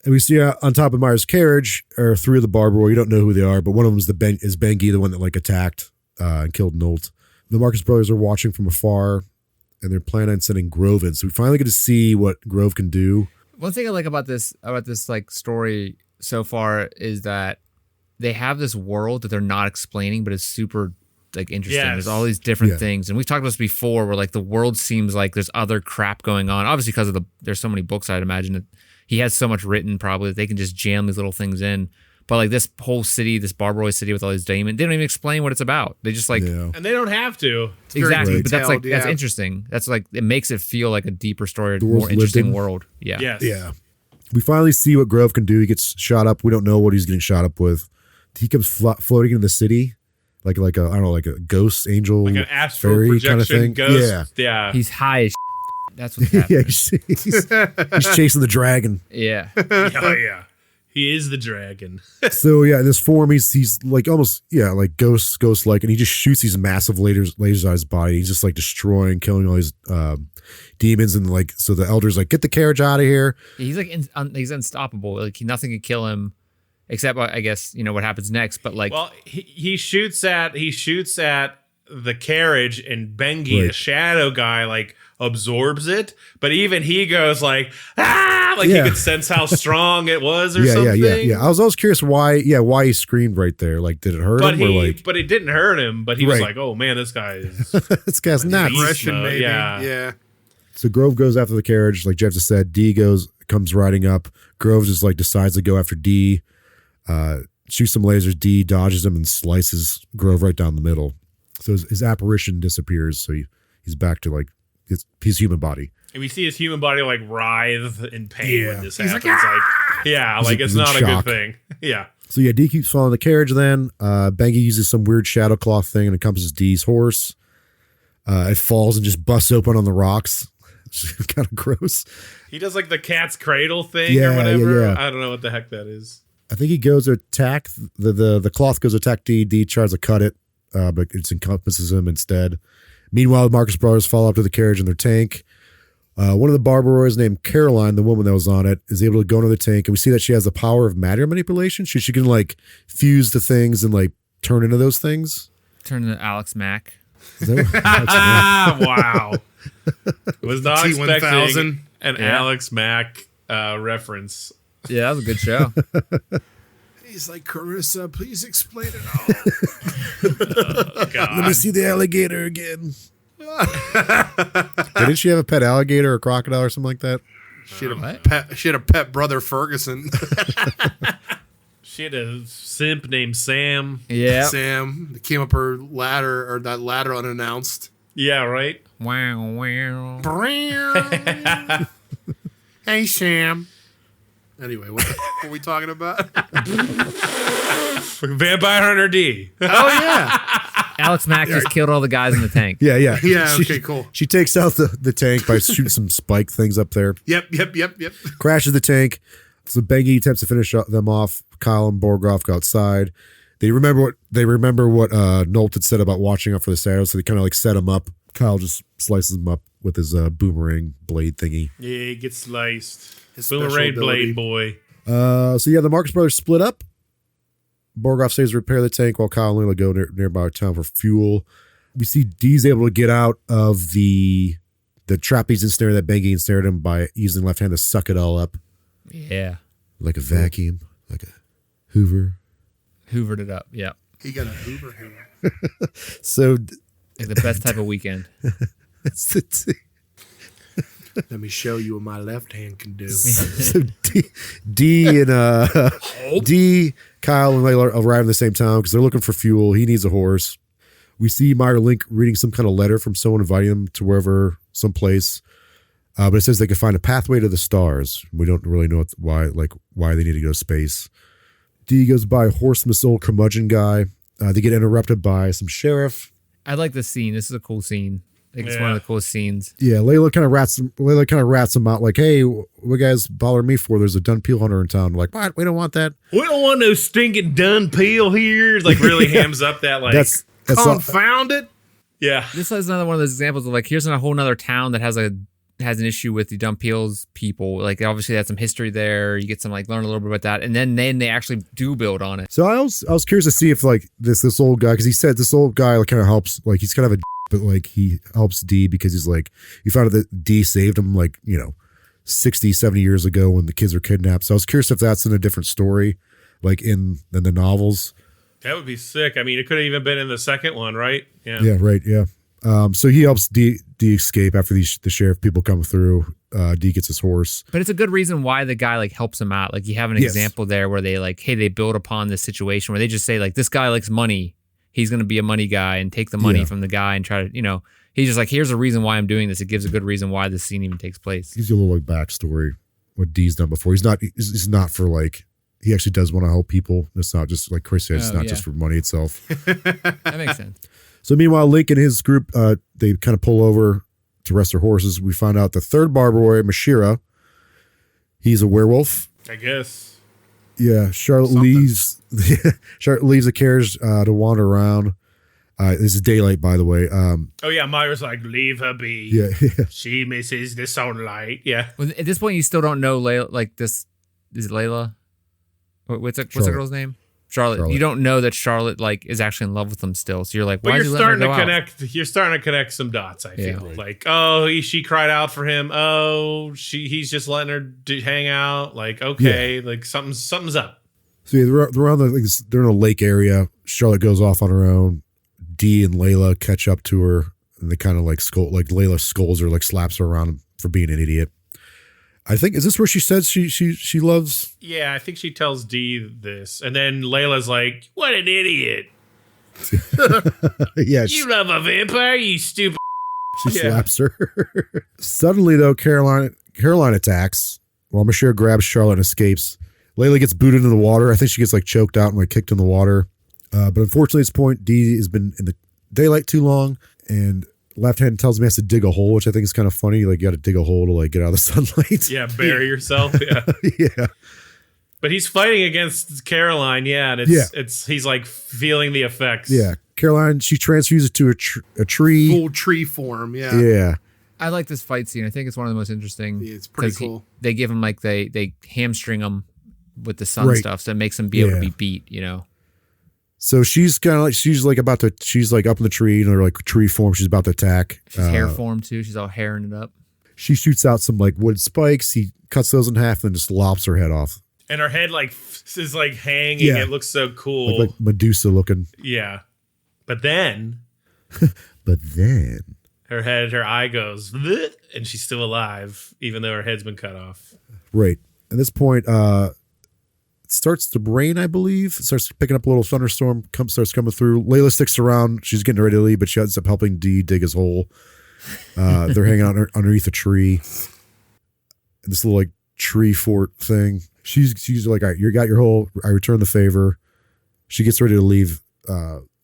And we see on top of Meyer's carriage are three of the Barbaroi. You don't know who they are, but one of them is Bengi, the one that like attacked and killed Nolt. The Marcus brothers are watching from afar, and they're planning on sending Grove in. So we finally get to see what Grove can do. One thing I like about this like story so far is that they have this world that they're not explaining, but it's super like interesting. Yes. There's all these different things, and we've talked about this before, where like the world seems like there's other crap going on. Obviously, because of there's so many books, I'd imagine that he has so much written, probably that they can just jam these little things in. But like this whole city, this Barbaroi city with all these demons, they don't even explain what it's about. They just like And they don't have to. Exactly, but detailed, that's interesting. That's like it makes it feel like a deeper story, a more interesting world. Yeah. Yes. Yeah. We finally see what Grove can do. He gets shot up. We don't know what he's getting shot up with. He comes floating into the city, like a I don't know, like a ghost angel, like an astral fairy projection kind of thing. ghost. Yeah. He's high as That's what's happening. Yeah, he's chasing the dragon. Yeah. Oh yeah. He is the dragon. So yeah, in this form, he's like almost like ghost like, and he just shoots these massive lasers out of his body. He's just like destroying, killing all these demons, and like so the Elder's like, get the carriage out of here. He's like he's unstoppable. Like nothing can kill him, except I guess what happens next. But like, well, he shoots at the carriage, and Bengi, the shadow guy, like absorbs it. But even he goes like, he could sense how strong it was or something. Yeah. I was always curious why he screamed right there. Like, did it hurt him? But it didn't hurt him. But he was like, oh man, this guy is this guy's nuts. Aggression, maybe. Yeah. So Grove goes after the carriage, like Jeff just said. Dee comes riding up. Grove just like decides to go after Dee, shoots some lasers. Dee dodges him and slices Grove right down the middle. So his apparition disappears. So he's back to like his human body. And we see his human body like writhe in pain when this happens. Like, it's not a good thing. Yeah. So Dee keeps following the carriage. Then Bengi uses some weird shadow cloth thing and encompasses Dee's horse. It falls and just busts open on the rocks. It's kind of gross. He does like the cat's cradle thing or whatever. Yeah. I don't know what the heck that is. I think he goes to attack the cloth goes to attack Dee. Dee tries to cut it, but it encompasses him instead. Meanwhile, the Marcus brothers fall up to the carriage in their tank. One of the Barbarois named Caroline, the woman that was on it, is able to go into the tank, and we see that she has the power of matter manipulation. She can like fuse the things and like turn into those things. Turn into Alex Mack. Wow. Was not expecting an Yeah. Alex Mack reference. Yeah, that was a good show. He's like, Carissa, please explain it all. God. Let me see the alligator again. Didn't she have a pet alligator or crocodile or something like that? She had a pet brother, Ferguson. She had a simp named Sam. Yeah. Sam. That came up her ladder, or that ladder unannounced. Yeah, right? Wow. Hey, Sam. Anyway, what were we talking about? Vampire Hunter D. Oh, yeah. Alex Mack just killed all the guys in the tank. Yeah. Yeah, okay, cool. She takes out the tank by shooting some spike things up there. Yep. Crashes the tank. So Bengi attempts to finish them off. Kyle and Borgoff go outside. They remember what Nolt had said about watching out for the shadows, so they kind of like set him up. Kyle just slices him up with his boomerang blade thingy. Yeah, he gets sliced. His Boomerang special blade ability. boy. So yeah, the Marcus brothers split up. Borgoff stays to repair the tank while Kyle and Layla go nearby town for fuel. We see Dee's able to get out of the trapeze ensnare that Bengi ensnared him by using left hand to suck it all up. Yeah. Like a vacuum, like a Hoover. Hoovered it up. Yeah. He got a Hoover hammer. So Like the best type of weekend. that's the Let me show you what my left hand can do. So D and D, Kyle and Layla arrive in the same town because they're looking for fuel. He needs a horse. We see Meyer Link reading some kind of letter from someone inviting them to wherever, someplace. But it says they can find a pathway to the stars. We don't really know why they need to go to space. D goes by a horse from this old curmudgeon guy. They get interrupted by some sheriff. I like this scene. This is a cool scene. I think it's one of the coolest scenes. Yeah, Layla kind of rats him out like, "Hey, what guys bothering me for? There's a dun peel hunter in town." Like, what? We don't want that. We don't want no stinking dun peel here. Like really hams up that like That's Confound it. yeah. This is another one of those examples of like, here's a whole nother town that has an issue with the Dumpeels people. Like obviously that's some history there. You get some like learn a little bit about that, and then they actually do build on it. So I was curious to see if like this old guy, because he said this old guy like kind of helps, like he's kind of a but like he helps D because he's like, he found out that D saved him like 60, 70 years ago when the kids were kidnapped. So I was curious if that's in a different story, like in the novels. That would be sick. I mean, it could have even been in the second one, right? Yeah. Yeah, right. Yeah. So he helps D escape after the sheriff people come through. D gets his horse. But it's a good reason why the guy like helps him out. Like you have an example there where they like, hey, they build upon this situation where they just say like, this guy likes money. He's going to be a money guy and take the money from the guy and try to, he's just like, here's a reason why I'm doing this. It gives a good reason why this scene even takes place. Gives you a little like backstory what D's done before. He's not for like, he actually does want to help people. It's not just like Chris said, it's not just for money itself. That makes sense. So meanwhile, Link and his group, they kind of pull over to rest their horses. We find out the third barber boy, Mashira, he's a werewolf. I guess. Yeah, Charlotte leaves the carriage to wander around. This is daylight, by the way. Oh yeah, Myra's like, leave her be. Yeah. She misses the sunlight. Yeah. Well, at this point, you still don't know Layla. Like this, is it Layla? What's the girl's name? Charlotte. You don't know that Charlotte like is actually in love with him still. So you're like, why? But you're starting to connect. You're starting to connect some dots. I feel like, oh, she cried out for him. Oh, he's just letting her hang out. Like, okay, like something's up. So yeah, they're around they're in a lake area. Charlotte goes off on her own. Dee and Layla catch up to her, and they kind of like scold. Like Layla scolds her, like slaps her around for being an idiot. I think, is this where she says she loves? Yeah, I think she tells Dee this. And then Layla's like, what an idiot. Yeah. You love a vampire, you stupid. She slaps her. Suddenly, though, Caroline attacks while Mashira grabs Charlotte and escapes. Layla gets booted into the water. I think she gets like choked out and like kicked in the water. But unfortunately, at this point, Dee has been in the daylight too long, and left hand tells me he has to dig a hole, which I think is kind of funny. Like you got to dig a hole to like get out of the sunlight. Yeah, bury yourself. Yeah. Yeah. But he's fighting against Caroline. Yeah, and he's like feeling the effects. Yeah, Caroline, she transfuses to a tree. Full tree form. Yeah. Yeah. I like this fight scene. I think it's one of the most interesting. Yeah, it's pretty cool. They give him like they hamstring him with the sun stuff, so it makes him be able to be beat. So she's like up in the tree, and they're like tree form. She's about to attack. She's hair form too. She's all hairing it up. She shoots out some like wood spikes. He cuts those in half and just lops her head off. And her head like is like hanging. Yeah. It looks so cool. Like Medusa looking. Yeah. But then her eye goes, and she's still alive, even though her head's been cut off. Right. At this point, it starts to rain, I believe. It starts picking up a little thunderstorm, starts coming through. Layla sticks around. She's getting ready to leave, but she ends up helping Dee dig his hole. They're hanging out underneath a tree. This little like tree fort thing. She's like, all right, you got your hole. I return the favor. She gets ready to leave.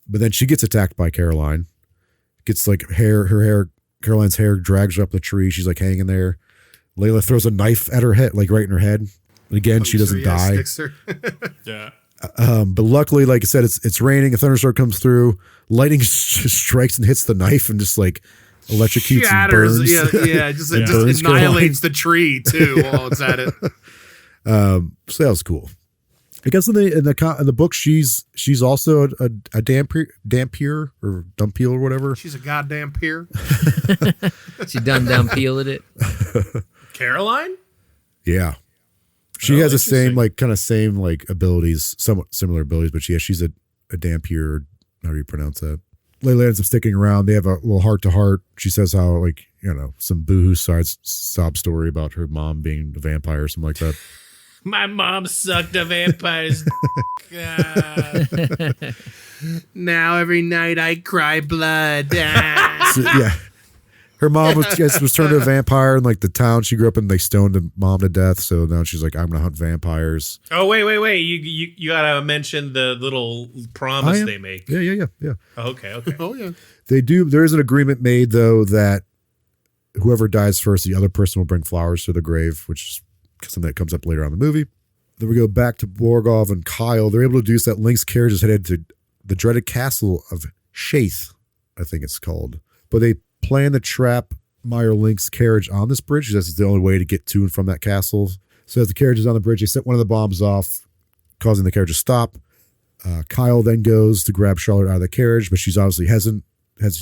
But then she gets attacked by Caroline. Gets like Caroline's hair drags her up the tree. She's like hanging there. Layla throws a knife at her head, like right in her head. And again, she doesn't die. Sticks her. Yeah. But luckily, like I said, it's raining. A thunderstorm comes through. Lightning strikes and hits the knife and just like electrocutes Shatters. and burns. Yeah. Just annihilates the tree too while it's at it. So that was cool. I guess in the book, she's also a dampier or dumpeel or whatever. She's a goddamn peer. She done peeled it. Caroline? Yeah. She has the same abilities, somewhat similar abilities, but she's a dampier. How do you pronounce that? Layla ends up sticking around. They have a little heart to heart. She says how some boohoo sob story about her mom being a vampire or something like that. My mom sucked a vampire's Now every night I cry blood. So, yeah. Her mom was turned to a vampire in like the town she grew up in. They stoned her mom to death. So now she's like, I'm going to hunt vampires. Oh, wait. You got to mention the little promise they make. Yeah. Oh, okay. Oh, yeah. They do. There is an agreement made, though, that whoever dies first, the other person will bring flowers to the grave, which is something that comes up later on in the movie. Then we go back to Borgov and Kyle. They're able to deduce that Link's carriage is headed to the dreaded castle of Shaith, I think it's called. But they plan to trap Meyer Link's carriage on this bridge. That's the only way to get to and from that castle. So as the carriage is on the bridge, they set one of the bombs off, causing the carriage to stop. Kyle then goes to grab Charlotte out of the carriage, but she's obviously hesitant.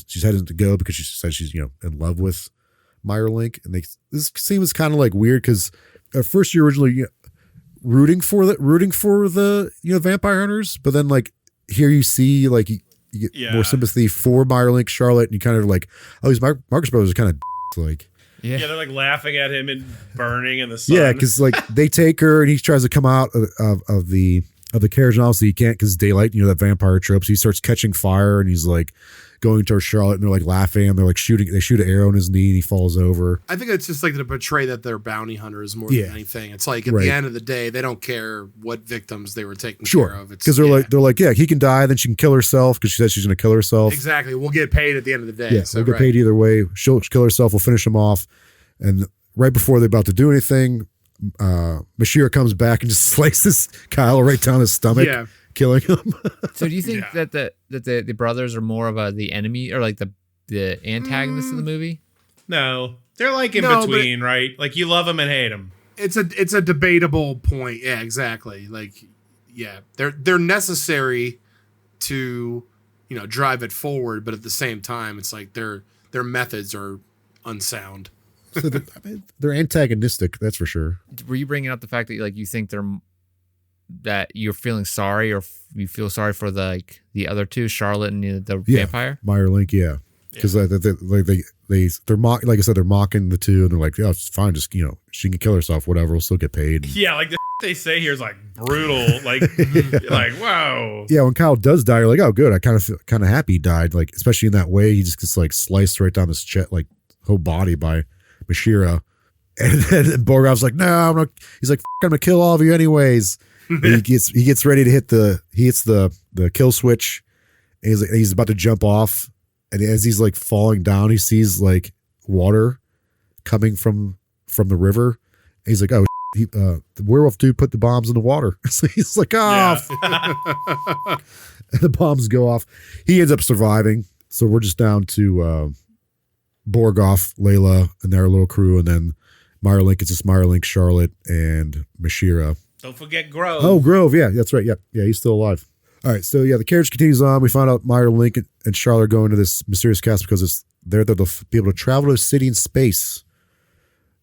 She's hesitant to go because she says she's in love with Meyer Link. And this seems kind of like weird because at first you're originally rooting for the vampire hunters, but then like here you see like you get more sympathy for Meyer Link, Charlotte, and you kind of like, oh, these Marcus brothers are kind of like. Yeah, they're like laughing at him and burning in the sun. Yeah, because like they take her and he tries to come out of the carriage, and obviously he can't because daylight. That vampire trope. So he starts catching fire and he's like going towards Charlotte, and they're like laughing and they're like shooting. They shoot an arrow in his knee and he falls over. I think it's just like to portray that they're bounty hunters more than anything. It's like at the end of the day, they don't care what victims they were taking care of. Because they're like, he can die, then she can kill herself because she says she's going to kill herself. Exactly. We'll get paid at the end of the day. Yeah, we'll get paid either way. She'll kill herself. We'll finish him off. And right before they're about to do anything, Mashira comes back and just slices Kyle right down his stomach, killing him. So do you think that the brothers are more of the enemy or like the antagonists of the movie? No, they're like in between, right? Like you love them and hate them. It's a debatable point. Yeah, exactly. Like, yeah, they're necessary to drive it forward, but at the same time, it's like their methods are unsound. So they're antagonistic, that's for sure. Were you bringing up the fact that like you think that you're feeling sorry, or you feel sorry for the other two, Charlotte and the vampire? Meyer Link, because they're mocking, like I said, they're mocking the two, and they're like, it's fine, just she can kill herself, whatever, we'll still get paid. Yeah, like the they say here is like brutal, like like wow. Yeah, when Kyle does die, you're like, oh, good. I kind of happy he died, like especially in that way. He just gets like sliced right down his chest, like whole body by Mashira, and then Borgov's like, no, he's like, I'm gonna kill all of you anyways. He gets ready to hit the kill switch, and he's about to jump off, and as he's like falling down, he sees like water coming from the river, and he's like, oh, the werewolf dude put the bombs in the water. So he's like, and the bombs go off. He ends up surviving, so we're just down to Borgov, Layla, and their little crew, and then Meyer Link. It's just Meyer Link, Charlotte, and Mashira. Don't forget Grove. Oh, Grove, yeah, that's right. Yeah, he's still alive. All right, so the carriage continues on. We find out Meyer Link and Charlotte are going to this mysterious castle because they'll be able to travel to a city in space.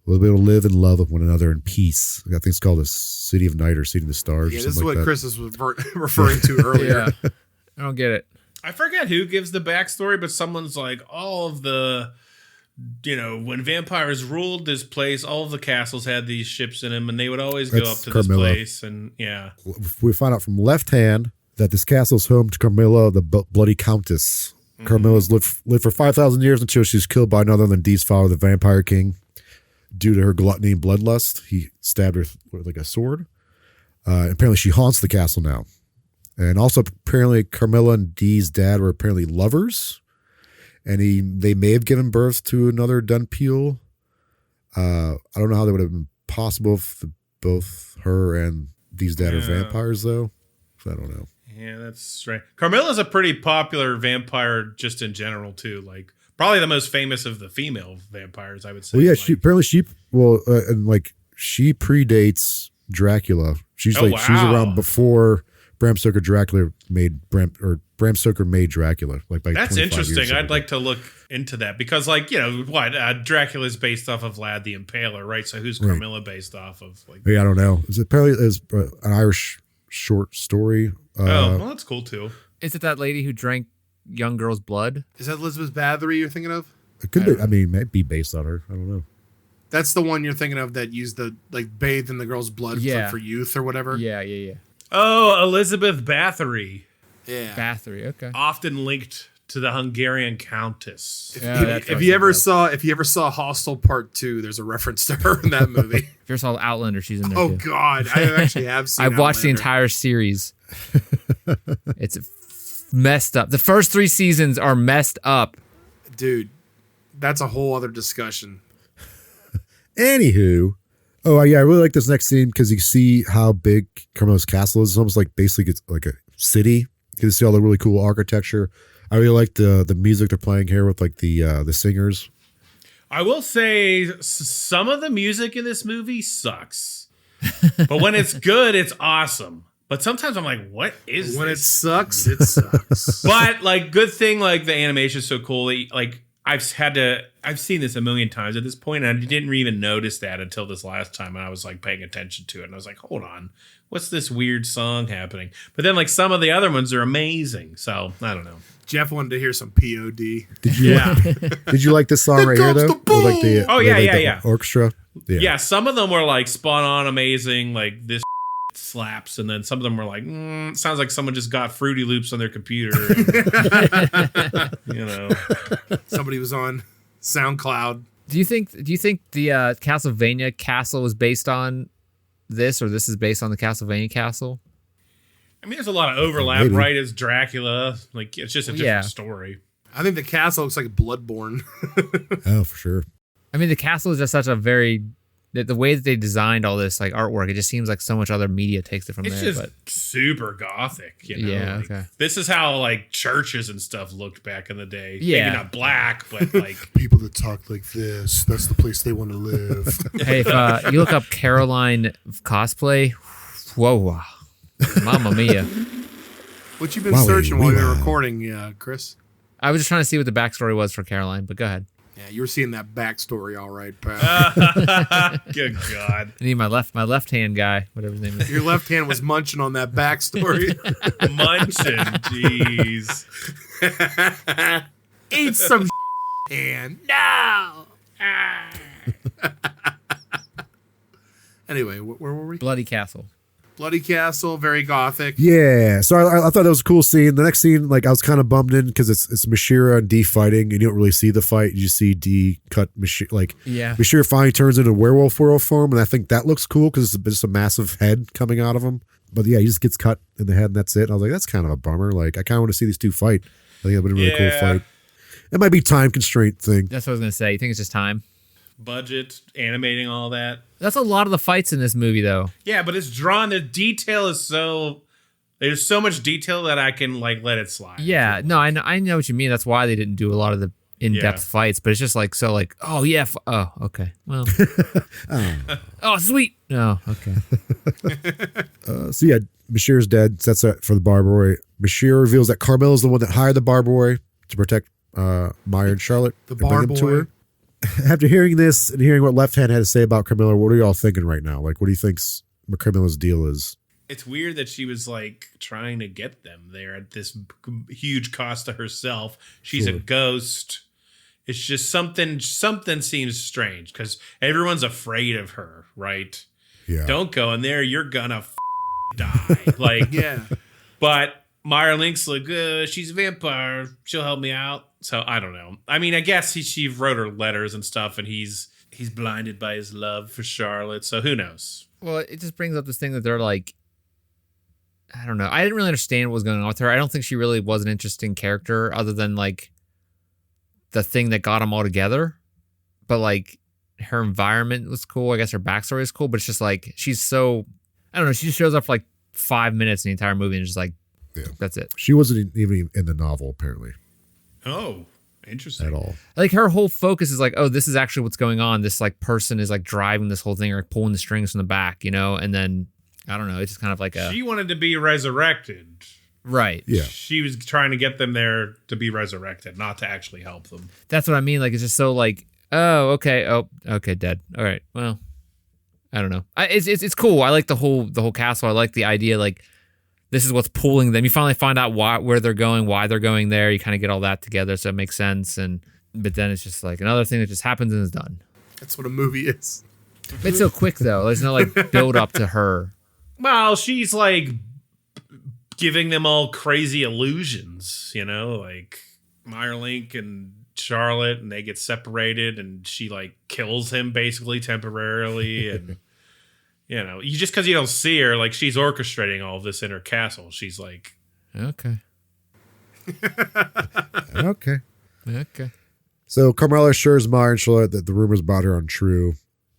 We'll be able to live and love with one another in peace. I think it's called the City of Night or City of the Stars. Yeah, this is what Chris was referring to earlier. I don't get it. I forget who gives the backstory, but someone's like, all of the, when vampires ruled this place, all of the castles had these ships in them, and they would always go up to this place. And we find out from Left Hand that this castle is home to Carmilla, the Bloody Countess. Mm-hmm. Carmilla's lived for 5,000 years until she was killed by none other than Dee's father, the Vampire King. Due to her gluttony and bloodlust, he stabbed her with like a sword. Apparently, she haunts the castle now. And also, apparently, Carmilla and Dee's dad were apparently lovers. And they may have given birth to another Dunpeel. I don't know how that would have been possible if both her and Dee's dad are vampires, though. So I don't know. Yeah, that's strange. Carmilla's a pretty popular vampire just in general, too. Like, probably the most famous of the female vampires, I would say. Well, yeah, like, she predates Dracula. She's she's around before Bram Stoker made Dracula. Like by that's 25 interesting. years I'd ago. like to look into that because, like, Dracula's based off of Vlad the Impaler, right? So who's Carmilla based off of? Like, yeah, I don't know. Apparently is an Irish short story. Well, that's cool too. Is it that lady who drank young girl's blood? Is that Elizabeth Bathory you're thinking of? It could be. I mean, it might be based on her. I don't know. That's the one you're thinking of that used the bathed in the girl's blood for youth or whatever. Yeah. Oh, Elizabeth Bathory. Yeah. Bathory. Okay. Often linked to the Hungarian Countess. If you ever saw Hostel Part 2, there's a reference to her in that movie. If you ever saw Outlander, she's in there Oh too. God, I actually have seen. I've watched the Outlander. entire series. It's messed up. The first 3 seasons are messed up. Dude. That's a whole other discussion. Anywho, I really like this next scene because you see how big Carmilla's castle is. It's almost like basically it's like a city. You can see all the really cool architecture. I really like the music they're playing here with like the singers. I will say some of the music in this movie sucks, but when it's good, it's awesome. But sometimes I'm like, what is when this? it sucks, it sucks. But like, good thing like the animation is so cool. Like I've seen this a million times at this point, and I didn't even notice that until this last time, and I was like paying attention to it, and I was like, hold on, what's this weird song happening? But then like some of the other ones are amazing, so I don't know. Jeff wanted to hear some POD. Did you? Did you like this song right here though? The With, like, the, yeah. Orchestra. Yeah, some of them were like spot on, amazing, like this slaps, and then some of them were like, sounds like someone just got Fruity Loops on their computer. And, Somebody was on SoundCloud. Do you think the Castlevania castle was based on this, or this is based on the Castlevania castle? I mean, there's a lot of overlap, Maybe. right? As Dracula, like it's just a different story. I think the castle looks like Bloodborne. Oh, for sure. I mean, the castle is just such a very the way that they designed all this like artwork. It just seems like so much other media takes it from It's there. just super gothic, Yeah, like, okay. This is how like churches and stuff looked back in the day. Yeah. Maybe not black, but like People that talk like this—that's the place they want to live. Hey, if you look up Caroline cosplay, whoa, mamma mia! What you been Wowie, searching while you were wow. recording, Chris? I was just trying to see what the backstory was for Caroline, but go ahead. Yeah, you were seeing that backstory, all right, pal. good God. I need my left hand guy, whatever his name is. Your left hand was munching on that backstory. Munching, jeez. Eat some hand. No. Anyway, where were we? Bloody Castle. Bloody Castle, very gothic. Yeah, so I thought that was a cool scene. The next scene, like I was kind of bummed in because it's Mashira and Dee fighting, and you don't really see the fight. You just see Dee cut Mashira, like Mashira finally turns into werewolf form, and I think that looks cool because it's just a massive head coming out of him. But yeah, he just gets cut in the head, and that's it. And I was like, that's kind of a bummer. Like I kind of want to see these two fight. I think it would be a really cool fight. It might be time constraint thing. That's what I was gonna say. You think it's just time? Budget, animating all that. That's a lot of the fights in this movie, though. Yeah, but it's drawn. The detail is so. There's so much detail that I can like let it slide. Yeah, no, I know what you mean. That's why they didn't do a lot of the in-depth fights. But it's just like so, like oh yeah, oh okay, well, oh sweet, oh okay. So yeah, Bashir's dead. Sets up for the Barboy. Bashir reveals that Carmilla's the one that hired the Barboy to protect Meyer and Charlotte. The and bring them to Barboy. her. After hearing this and hearing what Left Hand had to say about Carmilla, what are y'all thinking right now? Like, what do you think Carmilla's deal is? It's weird that she was like trying to get them there at this huge cost to herself. She's a ghost. It's just something seems strange because everyone's afraid of her, right? Yeah. Don't go in there. You're gonna die. Like, Yeah. But Meyer Link's like, she's a vampire. She'll help me out. So I don't know. I mean, I guess she wrote her letters and stuff, and he's blinded by his love for Charlotte. So who knows? Well, it just brings up this thing that they're like, I don't know. I didn't really understand what was going on with her. I don't think she really was an interesting character other than like the thing that got them all together. But like her environment was cool. I guess her backstory is cool, but it's just like she's so, I don't know. She just shows up for like 5 minutes in the entire movie and just like, that's it. She wasn't even in the novel, apparently. Oh, interesting. At all. Like her whole focus is like, oh, this is actually what's going on. This like person is like driving this whole thing or like, pulling the strings from the back, you know? And then I don't know. It's just kind of like she wanted to be resurrected. Right. Yeah. She was trying to get them there to be resurrected, not to actually help them. That's what I mean. Like, it's just so like, oh, okay. Oh, okay. Dead. All right. Well, I don't know. It's cool. I like the whole castle. I like the idea. Like, this is what's pulling them. You finally find out where they're going, why they're going there. You kind of get all that together. So it makes sense. But then it's just like another thing that just happens and is done. That's what a movie is. It's so quick though. There's no like build up to her. Well, she's like giving them all crazy illusions, you know, like Meyerlink and Charlotte, and they get separated, and she like kills him basically temporarily, and you know, just because you don't see her, like she's orchestrating all of this in her castle. She's like, okay. So Carmela assures Meyer and Charlotte that the rumors about her are untrue.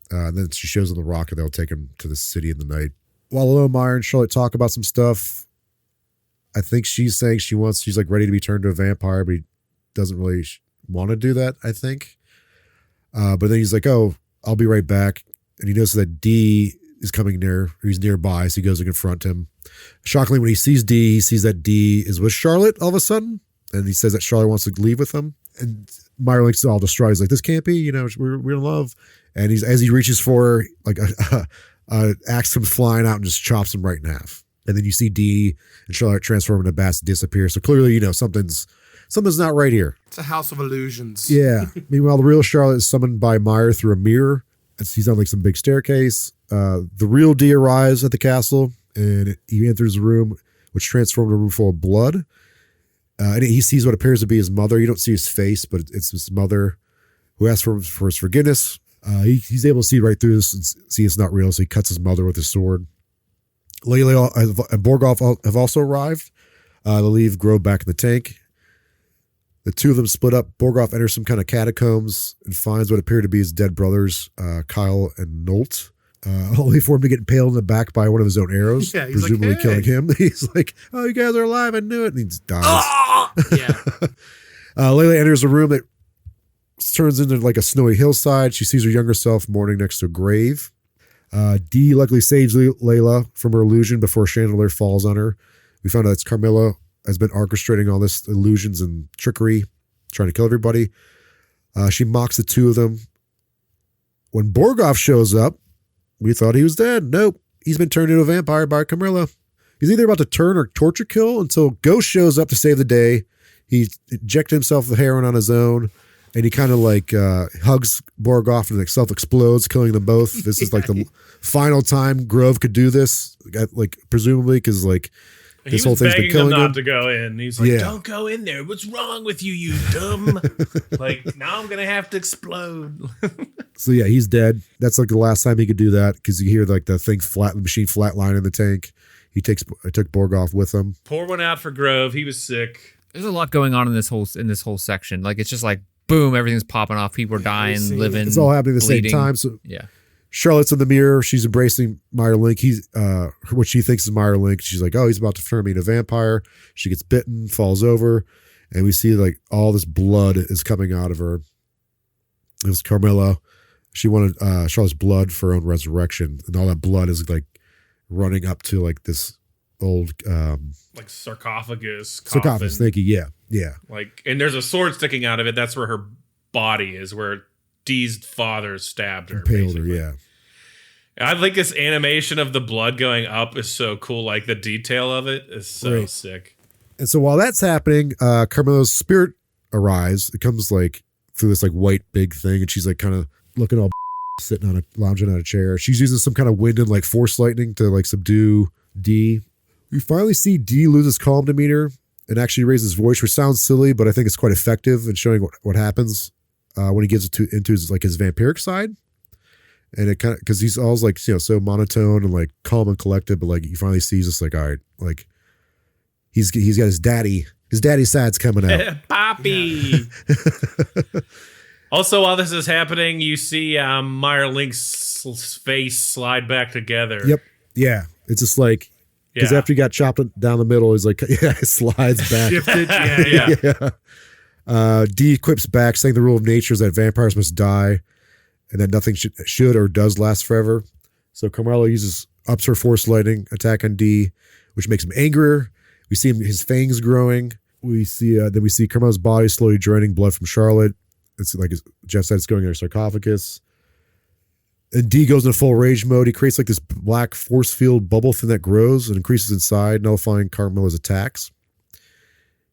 And then she shows them the rocket. They'll take him to the city in the night. While alone, Meyer and Charlotte talk about some stuff. I think she's saying she's like ready to be turned to a vampire, but he doesn't really want to do that, I think. But then he's like, oh, I'll be right back. And he notices that D is coming near. He's nearby, so he goes to confront him. Shockingly, when he sees D, he sees that D is with Charlotte all of a sudden. And he says that Charlotte wants to leave with him. And Meyer looks all distraught. He's like, this can't be, you know, we're in love. And as he reaches for her, like axe comes flying out and just chops him right in half. And then you see D and Charlotte transform into bats, disappear. So clearly, you know, something's not right here. It's a house of illusions. Yeah. Meanwhile, the real Charlotte is summoned by Meyer through a mirror. He's on like some big staircase. The real D arrives at the castle, and he enters the room, which transforms a room full of blood. And he sees what appears to be his mother. You don't see his face, but it's his mother, who asks for his forgiveness. He's able to see right through this and see it's not real, so he cuts his mother with his sword. Layla and Borgoff have also arrived. They leave Grove back in the tank. The two of them split up. Borgoff enters some kind of catacombs and finds what appear to be his dead brothers, Kyle and Nolt, only for him to get impaled in the back by one of his own arrows, presumably like, hey. Killing him. He's like, oh, you guys are alive. I knew it. And he just dies. Yeah. Layla enters a room that turns into like a snowy hillside. She sees her younger self mourning next to a grave. Dee luckily saves Layla from her illusion before Chandelier falls on her. We found out it's Carmilla has been orchestrating all this illusions and trickery, trying to kill everybody. She mocks the two of them. When Borgoff shows up, we thought he was dead. Nope. He's been turned into a vampire by Carmilla. He's either about to turn or torture kill until Ghost shows up to save the day. He injected himself with heroin on his own, and he kind of like hugs Borgoff and like self-explodes, killing them both. This is like the final time Grove could do this, like presumably because like this whole thing's been killing them him. Not to go in. He's like, don't go in there. What's wrong with you, you dumb? Like, now I'm going to have to explode. So yeah, he's dead. That's like the last time he could do that because you hear like the machine flatline in the tank. He took Borgoff with him. Pour one out for Grove. He was sick. There's a lot going on in this whole section. Like, it's just like, boom, everything's popping off. People are dying, living. It's all happening at the same time. So yeah. Charlotte's in the mirror. She's embracing Meyerlink. He's what she thinks is Meyerlink. She's like, oh, he's about to turn me into a vampire. She gets bitten, falls over, and we see like all this blood is coming out of her. It was Carmilla. She wanted Charlotte's blood for her own resurrection, and all that blood is like running up to like this old like sarcophagus. Thank you. Yeah. Like, and there's a sword sticking out of it. That's where her body is, where Dee's father stabbed her. Impaled her, yeah. I think this animation of the blood going up is so cool. Like the detail of it is so sick. And so while that's happening, Carmella's spirit arrives. It comes like through this like white big thing, and she's like kind of looking all sitting on lounging on a chair. She's using some kind of wind and like force lightning to like subdue D. We finally see D lose his calm demeanor and actually raise his voice, which sounds silly, but I think it's quite effective in showing what happens when he gets into his vampiric side. And it kind of, because he's always like, so monotone and like calm and collected, but like he finally sees us like, all right, like he's got his daddy side's coming out. Poppy. Also, while this is happening, you see Meyer Link's face slide back together. Yep. Yeah. It's just like, because after he got chopped down the middle, he's like, it slides back. Shifted. Yeah. D quips back, saying the rule of nature is that vampires must die and that nothing should or does last forever. So Carmelo ups her force lightning attack on D, which makes him angrier. We see his fangs growing. We see Carmelo's body slowly draining blood from Charlotte. It's like Jeff said, it's going in her sarcophagus. And D goes into full rage mode. He creates like this black force field bubble thing that grows and increases inside, nullifying Carmelo's attacks.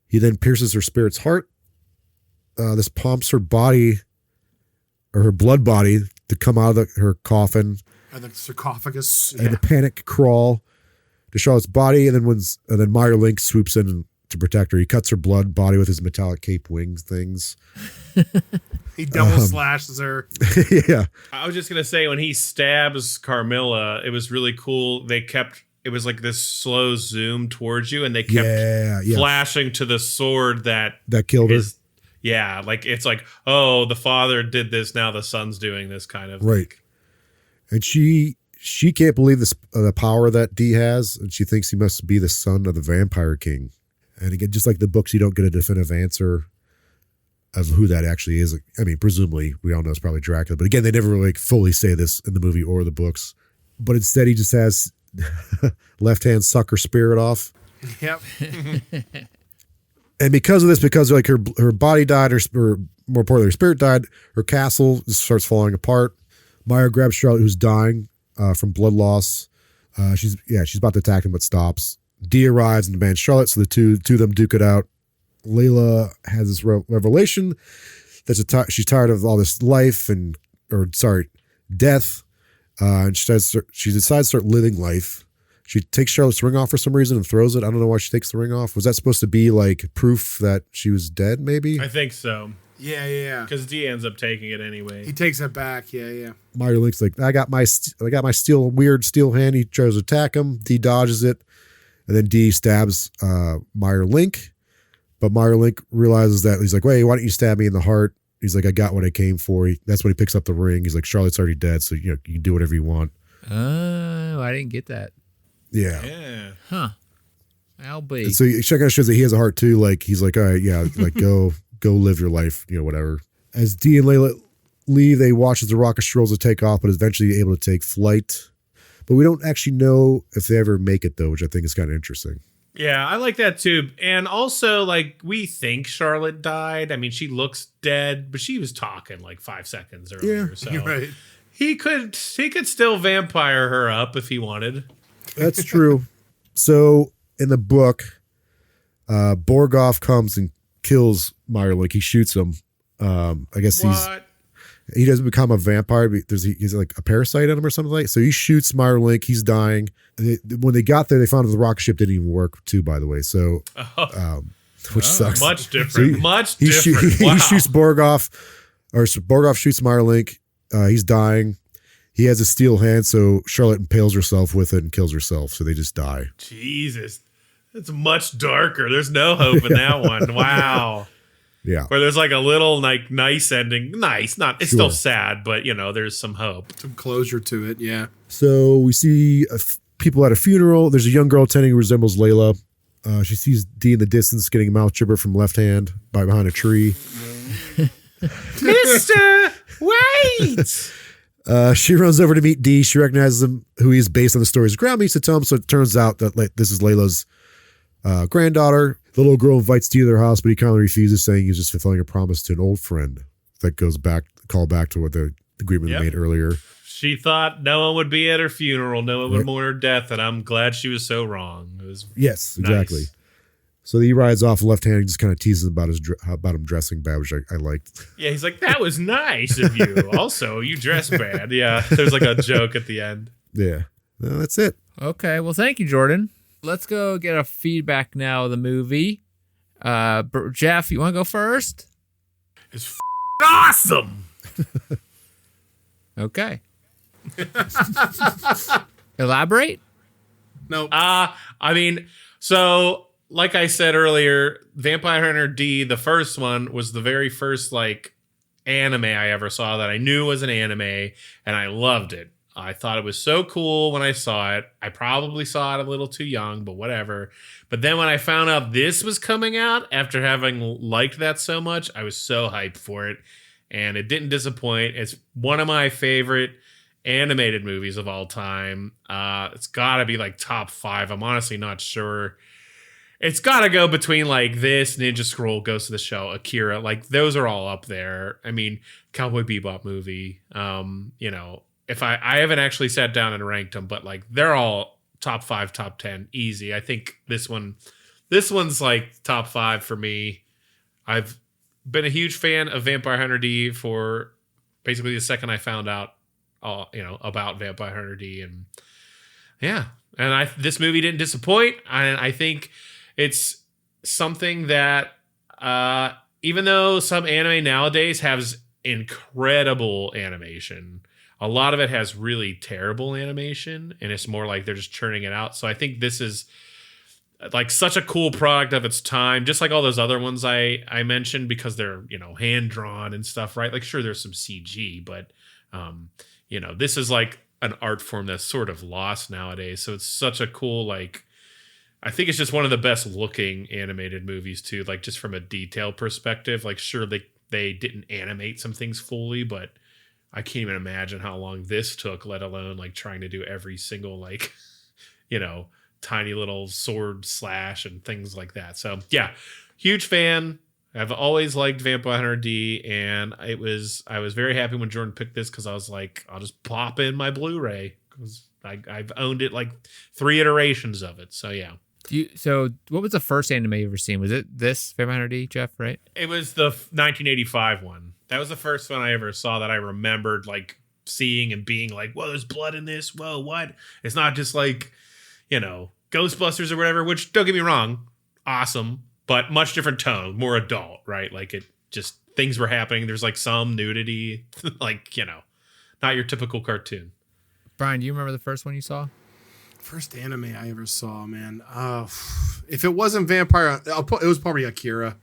He then pierces her spirit's heart. This prompts her body, or her blood body, to come out of her coffin. And the sarcophagus. And the panic crawl to Charlotte's body. And then Meyer Link swoops in to protect her. He cuts her blood body with his metallic cape wings things. He double slashes her. Yeah. I was just going to say, when he stabs Carmilla, it was really cool. It was like this slow zoom towards you, and they kept flashing to the sword that killed her. Yeah, like it's like, oh, the father did this, now the son's doing this kind of right. And she can't believe this the power that D has, and she thinks he must be the son of the Vampire King. And again, just like the books, you don't get a definitive answer of who that actually is. I mean, presumably, we all know it's probably Dracula. But again, they never really fully say this in the movie or the books. But instead, he just has left hand suck her spirit off. Yep. And because of this, because like her body died, or more importantly, her spirit died, her castle just starts falling apart. Meyer grabs Charlotte, who's dying from blood loss. She's about to attack him, but stops. D arrives and demands Charlotte, so the two of them duke it out. Layla has this revelation that she's tired of all this death, and she decides to start living life. She takes Charlotte's ring off for some reason and throws it. I don't know why she takes the ring off. Was that supposed to be like proof that she was dead, maybe? I think so. Yeah. Because D ends up taking it anyway. He takes it back. Yeah. Meyer Link's like, I got my weird steel hand. He tries to attack him. D dodges it. And then D stabs Meyer Link. But Meyer Link realizes that he's like, wait, why don't you stab me in the heart? He's like, I got what I came for. That's when he picks up the ring. He's like, Charlotte's already dead, so you can do whatever you want. Oh, I didn't get that. Yeah. Huh. I'll be. And so it kind of shows that he has a heart too. Like he's like, all right, yeah, like go live your life, whatever. As D and Layla leave, they watch as the rocket strolls to take off, but is eventually able to take flight. But we don't actually know if they ever make it though, which I think is kind of interesting. Yeah, I like that too. And also, like, we think Charlotte died. I mean, she looks dead, but she was talking like 5 seconds earlier. Yeah, so you're right. He could still vampire her up if he wanted. That's true. So in the book, Borgoff comes and kills Meyer Link. He shoots him. I guess he doesn't become a vampire. He's like a parasite on him or something like that. So he shoots Meyer Link. He's dying. When they got there, they found out the rocket ship didn't even work too, by the way. So, which sucks. Much different. He shoots Borgoff, or Borgoff shoots Meyer Link. He's dying. He has a steel hand, so Charlotte impales herself with it and kills herself. So they just die. Jesus. That's much darker. There's no hope in that one. Wow. Yeah. Where there's like a little like nice ending. Nice. It's still sad, but there's some hope. Some closure to it, yeah. So we see people at a funeral. There's a young girl attending who resembles Layla. She sees D in the distance getting a mouth gibber from left hand behind a tree. Mister, wait! She runs over to meet D. She recognizes him, who he is based on the story's ground meets to tell him. So it turns out that this is Layla's granddaughter. The little girl invites D to their house, but he kindly refuses, saying he's just fulfilling a promise to an old friend. That goes back to what the agreement they made earlier. She thought no one would be at her funeral, no one would mourn her death, and I'm glad she was so wrong. It was exactly. So he rides off left hand and just kind of teases about him dressing bad, which I liked. Yeah, he's like, that was nice of you. Also, you dress bad. Yeah, there's like a joke at the end. Yeah, no, that's it. Okay, well, thank you, Jordan. Let's go get a feedback now of the movie. Jeff, you want to go first? It's awesome. Okay. Elaborate? No. I mean, so like I said earlier, Vampire Hunter D, the first one, was the very first like anime I ever saw that I knew was an anime, and I loved it. I thought it was so cool when I saw it. I probably saw it a little too young, but whatever. But then when I found out this was coming out after having liked that so much, I was so hyped for it. And it didn't disappoint. It's one of my favorite animated movies of all time. It's got to be like top 5. I'm honestly not sure. It's got to go between like this, Ninja Scroll, Ghost of the Shell, Akira. Like those are all up there. I mean, Cowboy Bebop movie. You know, if I haven't actually sat down and ranked them, but like they're all top 5, top 10, easy. I think this one's like top 5 for me. I've been a huge fan of Vampire Hunter D for basically the second I found out, about Vampire Hunter D, and yeah, and this movie didn't disappoint. I think it's something that even though some anime nowadays has incredible animation, a lot of it has really terrible animation, and it's more like they're just churning it out. So I think this is like such a cool product of its time, just like all those other ones I mentioned, because they're, hand drawn and stuff, right? Like sure, there's some CG, but this is like an art form that's sort of lost nowadays. So it's such a cool, like, I think it's just one of the best looking animated movies too, like just from a detail perspective. Like sure, they didn't animate some things fully, but I can't even imagine how long this took, let alone like trying to do every single like, tiny little sword slash and things like that. So yeah, huge fan. I've always liked Vampire Hunter D, and I was very happy when Jordan picked this, because I was like, I'll just pop in my Blu-ray, because I've owned it like 3 iterations of it. So yeah. So what was the first anime you ever seen? Was it this Vampire Hunter D, Jeff, right? It was the 1985 one. That was the first one I ever saw that I remembered like seeing and being like, whoa, there's blood in this. Whoa, what? It's not just like, Ghostbusters or whatever, which don't get me wrong, awesome, but much different tone, more adult, right? Like it just, things were happening. There's like some nudity, like, not your typical cartoon. Brian, do you remember the first one you saw? First anime I ever saw, man. If it wasn't Vampire, it was probably Akira.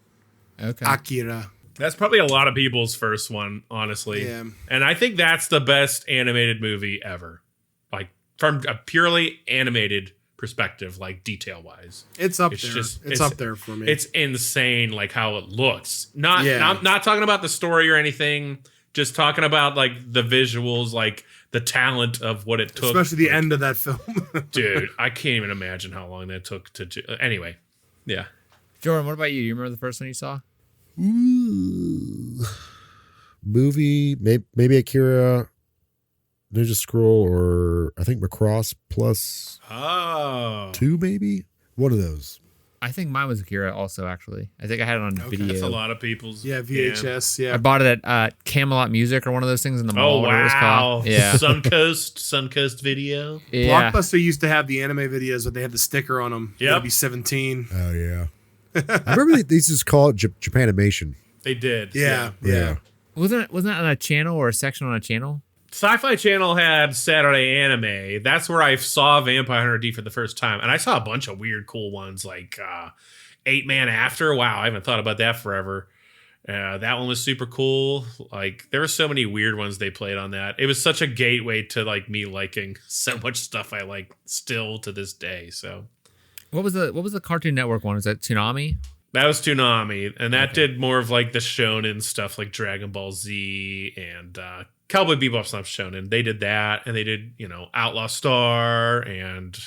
Okay. Akira. That's probably a lot of people's first one, honestly. Yeah. And I think that's the best animated movie ever. Like from a purely animated perspective, like detail wise. It's up there. It's up there for me. It's insane, like how it looks. Not talking about the story or anything, just talking about like the visuals, like the talent of what it took. Especially the end of that film. Dude, I can't even imagine how long that took to do. Anyway, yeah. Jordan, what about you? You remember the first one you saw? Ooh. Movie, maybe Akira, Ninja Scroll, or I think Macross Plus 2, maybe? One of those. I think mine was Akira also, actually. I think I had it on video. That's a lot of people's. Yeah, VHS, yeah. I bought it at Camelot Music or one of those things in the mall. Oh, wow. It was called. Yeah. Suncoast Video. Yeah. Blockbuster used to have the anime videos, but they had the sticker on them. Yep. It'd be 17. Oh, yeah. I remember these is called Japanimation. They did. Yeah. Wasn't that on a channel or a section on a channel? Sci-Fi Channel had Saturday Anime. That's where I saw Vampire Hunter D for the first time. And I saw a bunch of weird, cool ones like 8 Man After. Wow, I haven't thought about that forever. That one was super cool. Like, there were so many weird ones they played on that. It was such a gateway to like me liking so much stuff I like still to this day. So, what was the Cartoon Network one? Was that Toonami? that was Toonami, and that did more of like the shonen stuff, like Dragon Ball Z and Cowboy Bebop's not shonen. They did that, and they did Outlaw Star, and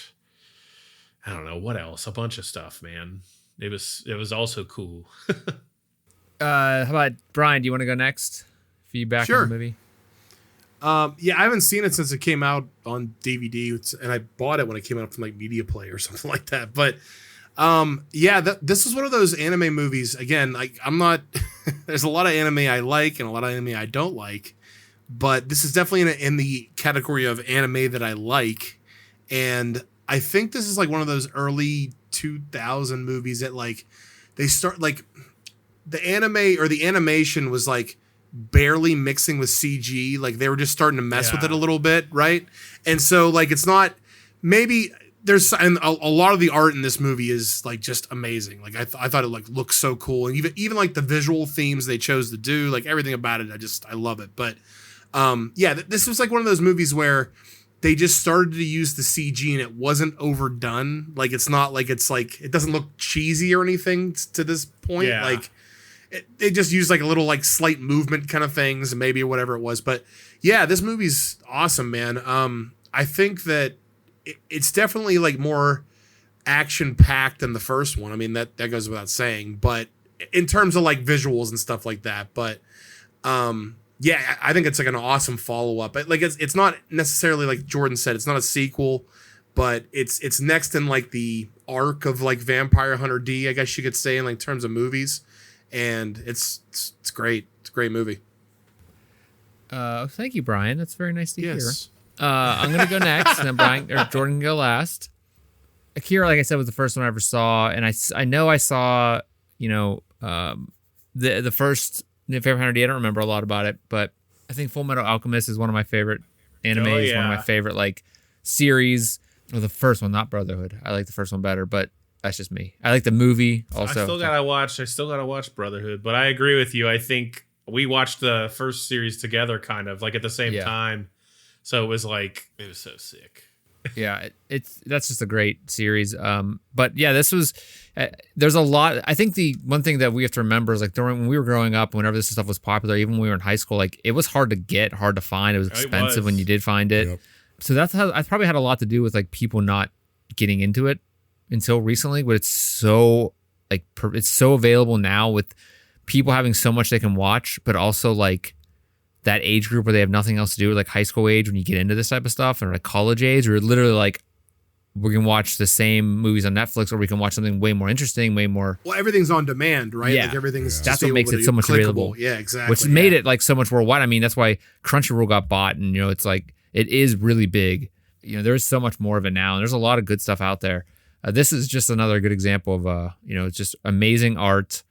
I don't know what else, a bunch of stuff. Man, it was also cool. How about Brian? Do you want to go next? Feedback Sure. on the movie. Yeah, I haven't seen it since it came out on DVD, and I bought it when it came out from like Media Play or something like that. But yeah, this is one of those anime movies. Again, like I'm not. There's a lot of anime I like and a lot of anime I don't like, but this is definitely in the category of anime that I like. And I think this is like one of those early 2000 movies that like they start like the anime or the animation was like barely mixing with CG. Like they were just starting to mess with it a little bit, right? And so like it's not maybe there's and a lot of the art in this movie is like just amazing. Like I thought it like looks so cool, and even like the visual themes they chose to do, like everything about it, I love it. But this was like one of those movies where they just started to use the CG and it wasn't overdone. Like it's not like it's like it doesn't look cheesy or anything to this point. Yeah. Like they just used like a little like slight movement kind of things, maybe, or whatever it was. But yeah, this movie's awesome, man. I think that it's definitely like more action packed than the first one. I mean, that goes without saying, but in terms of like visuals and stuff like that. But yeah, I think it's like an awesome follow up. Like it's not necessarily like Jordan said, it's not a sequel, but it's next in like the arc of like Vampire Hunter D, I guess you could say, in like terms of movies. And it's great. It's a great movie. Thank you, Brian. That's very nice to hear. Yes. I'm gonna go next, and then Brian or Jordan can go last. Akira, like I said, was the first one I ever saw, and I know I saw the first Vampire Hunter D. I don't remember a lot about it, but I think Full Metal Alchemist is one of my favorite animes. One of my favorite like series. Or the first one, not Brotherhood. I like the first one better, but that's just me. I like the movie also. I still gotta watch Brotherhood, but I agree with you. I think we watched the first series together, kind of like at the same time. So it was so sick. Yeah, that's just a great series. But yeah, this was. There's a lot. I think the one thing that we have to remember is like during when we were growing up, whenever this stuff was popular, even when we were in high school, like it was hard to get, hard to find. It was expensive when you did find it. Yep. So that's how I probably had a lot to do with like people not getting into it until recently. But it's so it's so available now with people having so much they can watch, but also like that age group where they have nothing else to do, like high school age when you get into this type of stuff, or like college age, or literally like we can watch the same movies on Netflix, or we can watch something way more interesting, way more. Well, everything's on demand, right? Yeah. Like everything's that's what makes it so much clickable. available. Yeah, exactly. Which made it like so much worldwide. I mean, that's why Crunchyroll got bought, and it's like it is really big. There's so much more of it now, and there's a lot of good stuff out there. This is just another good example of it's just amazing art.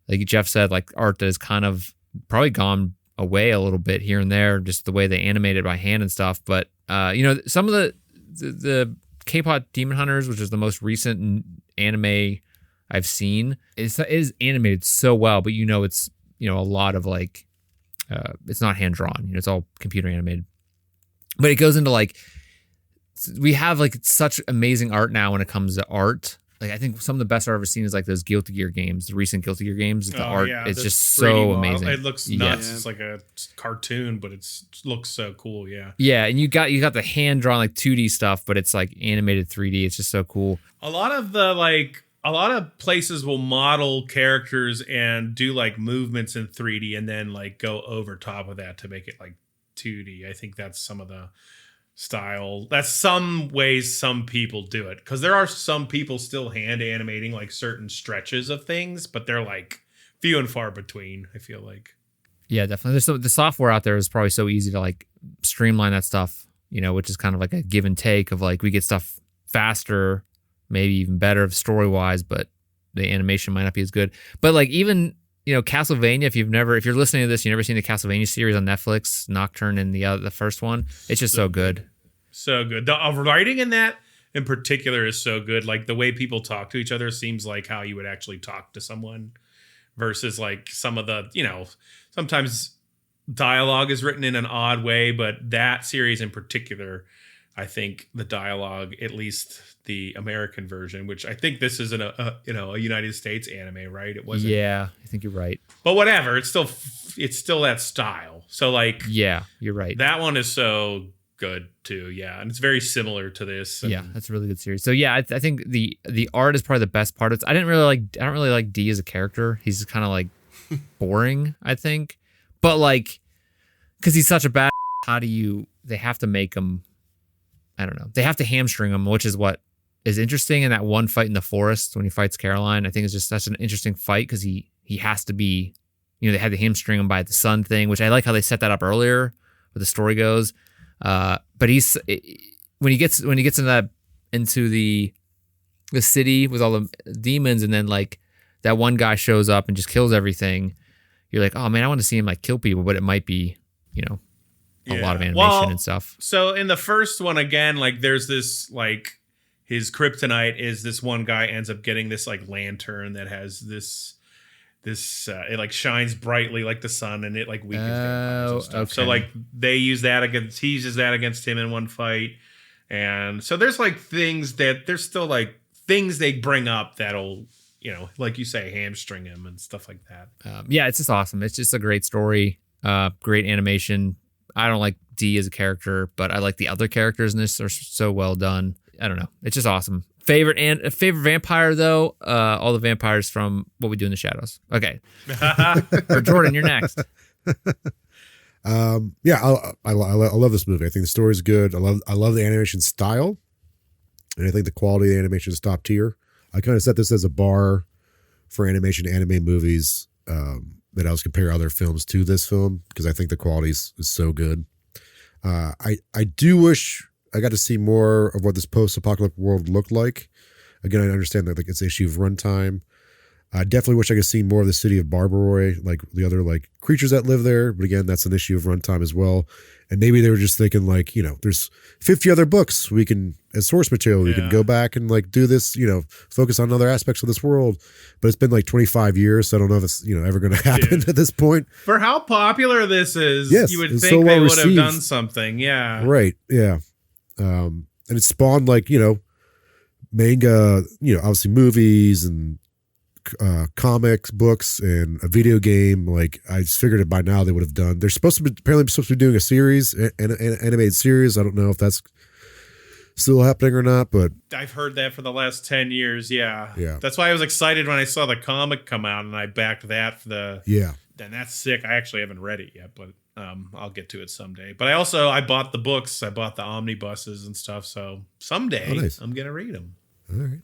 Like Jeff said, like art that has kind of probably gone away a little bit here and there, just the way they animate it by hand and stuff. But some of the K-pop Demon Hunters, which is the most recent anime I've seen, it is animated so well, but it's a lot of like it's not hand drawn, it's all computer animated. But it goes into like we have like such amazing art now when it comes to art. Like I think some of the best I've ever seen is like those Guilty Gear games, the recent Guilty Gear games. The art is just so amazing. It looks nuts. It's like a cartoon, but it looks so cool. Yeah. Yeah, and you got the hand drawn like 2D stuff, but it's like animated 3D. It's just so cool. A lot of places will model characters and do like movements in 3D and then like go over top of that to make it like 2D. I think that's some of the style. That's some ways some people do it, because there are some people still hand animating like certain stretches of things, but they're like few and far between, I feel like. Yeah, definitely. The software out there is probably so easy to like streamline that stuff, which is kind of like a give and take of like we get stuff faster, maybe even better story wise, but the animation might not be as good. But like even Castlevania, if you're listening to this, you've never seen the Castlevania series on Netflix, Nocturne and the first one, it's just so good. So good. The writing in that in particular is so good. Like the way people talk to each other seems like how you would actually talk to someone, versus like some of the, sometimes dialogue is written in an odd way, but that series in particular, I think the dialogue, at least the American version, which I think this isn't a United States anime, right? It wasn't. Yeah, I think you're right. But whatever, it's still that style. So like, yeah, you're right. That one is so good too. Yeah, and it's very similar to this. Yeah, that's a really good series. So yeah, I think the art is probably the best part. I don't really like D as a character. He's kind of like boring, I think. But like, because he's such a bad. They have to make him. I don't know. They have to hamstring him, which is what is interesting in that one fight in the forest when he fights Caroline. I think it's just such an interesting fight because he has to be, they had to hamstring him by the sun thing, which I like how they set that up earlier, where the story goes. But when he gets into the city with all the demons, and then like that one guy shows up and just kills everything. you're like, oh man, I want to see him like kill people, but it might be, a lot of animation and stuff. So in the first one, again, like there's this like his kryptonite is this one guy ends up getting this like lantern that has this it like shines brightly like the sun and it like weakens vampires and stuff. Okay. So like he uses that against him in one fight. And so there's like things they bring up that'll, like you say, hamstring him and stuff like that. It's just awesome. It's just a great story, great animation. I don't like D as a character, but I like the other characters in this are so well done. I don't know. It's just awesome. Favorite vampire though, all the vampires from What We Do in the Shadows. Okay. Or Jordan, you're next. I love this movie. I think the story is good. I love the animation style, and I think the quality of the animation is top tier. I kind of set this as a bar for anime movies that I was compare other films to this film because I think the quality is so good. I do wish I got to see more of what this post-apocalyptic world looked like. Again, I understand that it's an issue of runtime. I definitely wish I could see more of the city of Barbaroi, like the other like creatures that live there. But again, that's an issue of runtime as well. And maybe they were just thinking like, there's 50 other books we can, as source material, we can go back and like do this, focus on other aspects of this world. But it's been like 25 years. So I don't know if it's, ever going to happen at this point. For how popular this is, yes, you would think so they would received. have done something. Yeah. Right. Yeah. And it spawned like, manga, obviously movies and comics, books, and a video game. Like I just figured it by now they would have done. They're apparently supposed to be doing a series, an animated series. I don't know if that's still happening or not, but I've heard that for the last 10 years. Yeah. Yeah. That's why I was excited when I saw the comic come out and I backed that for the. Yeah. And that's sick. I actually haven't read it yet, but I'll get to it someday. But I bought the books. I bought the omnibuses and stuff. So someday I'm going to read them. All right.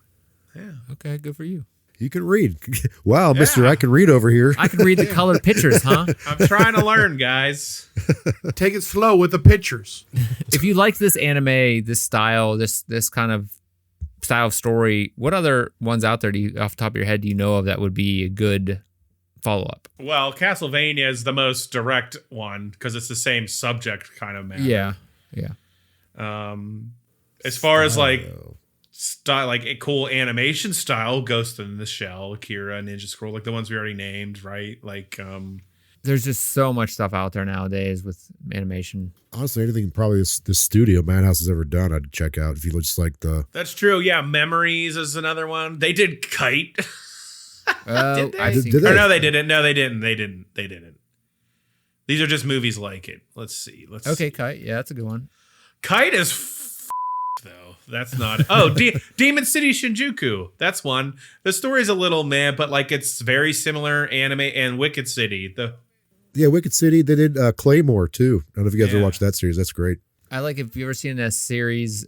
Yeah. Okay, good for you. You can read. Wow, Mister, I can read over here. I can read the colored pictures, huh? I'm trying to learn, guys. Take it slow with the pictures. If you like this anime, this style, this kind of style of story, what other ones out there off the top of your head do you know of that would be a good follow-up? Well, Castlevania is the most direct one because it's the same subject kind of matter. Yeah. As far as like style, like a cool animation style, Ghost in the Shell, Akira, Ninja Scroll, like the ones we already named, right? Like, there's just so much stuff out there nowadays with animation. Honestly, anything probably this studio Madhouse has ever done, I'd check out. If you just like the. That's true. Yeah, Memories is another one. They did Kite. Did they? Did they? Or no, they didn't. No, they didn't. They didn't. These are just movies like it. Let's see. Okay, Kite. Yeah, that's a good one. Kite is though. That's not. Oh, Demon City Shinjuku. That's one. The story's a little meh, but like it's very similar anime and Wicked City. Yeah, Wicked City. They did Claymore too. I don't know if you guys ever watched that series. That's great. I like if you ever seen a series.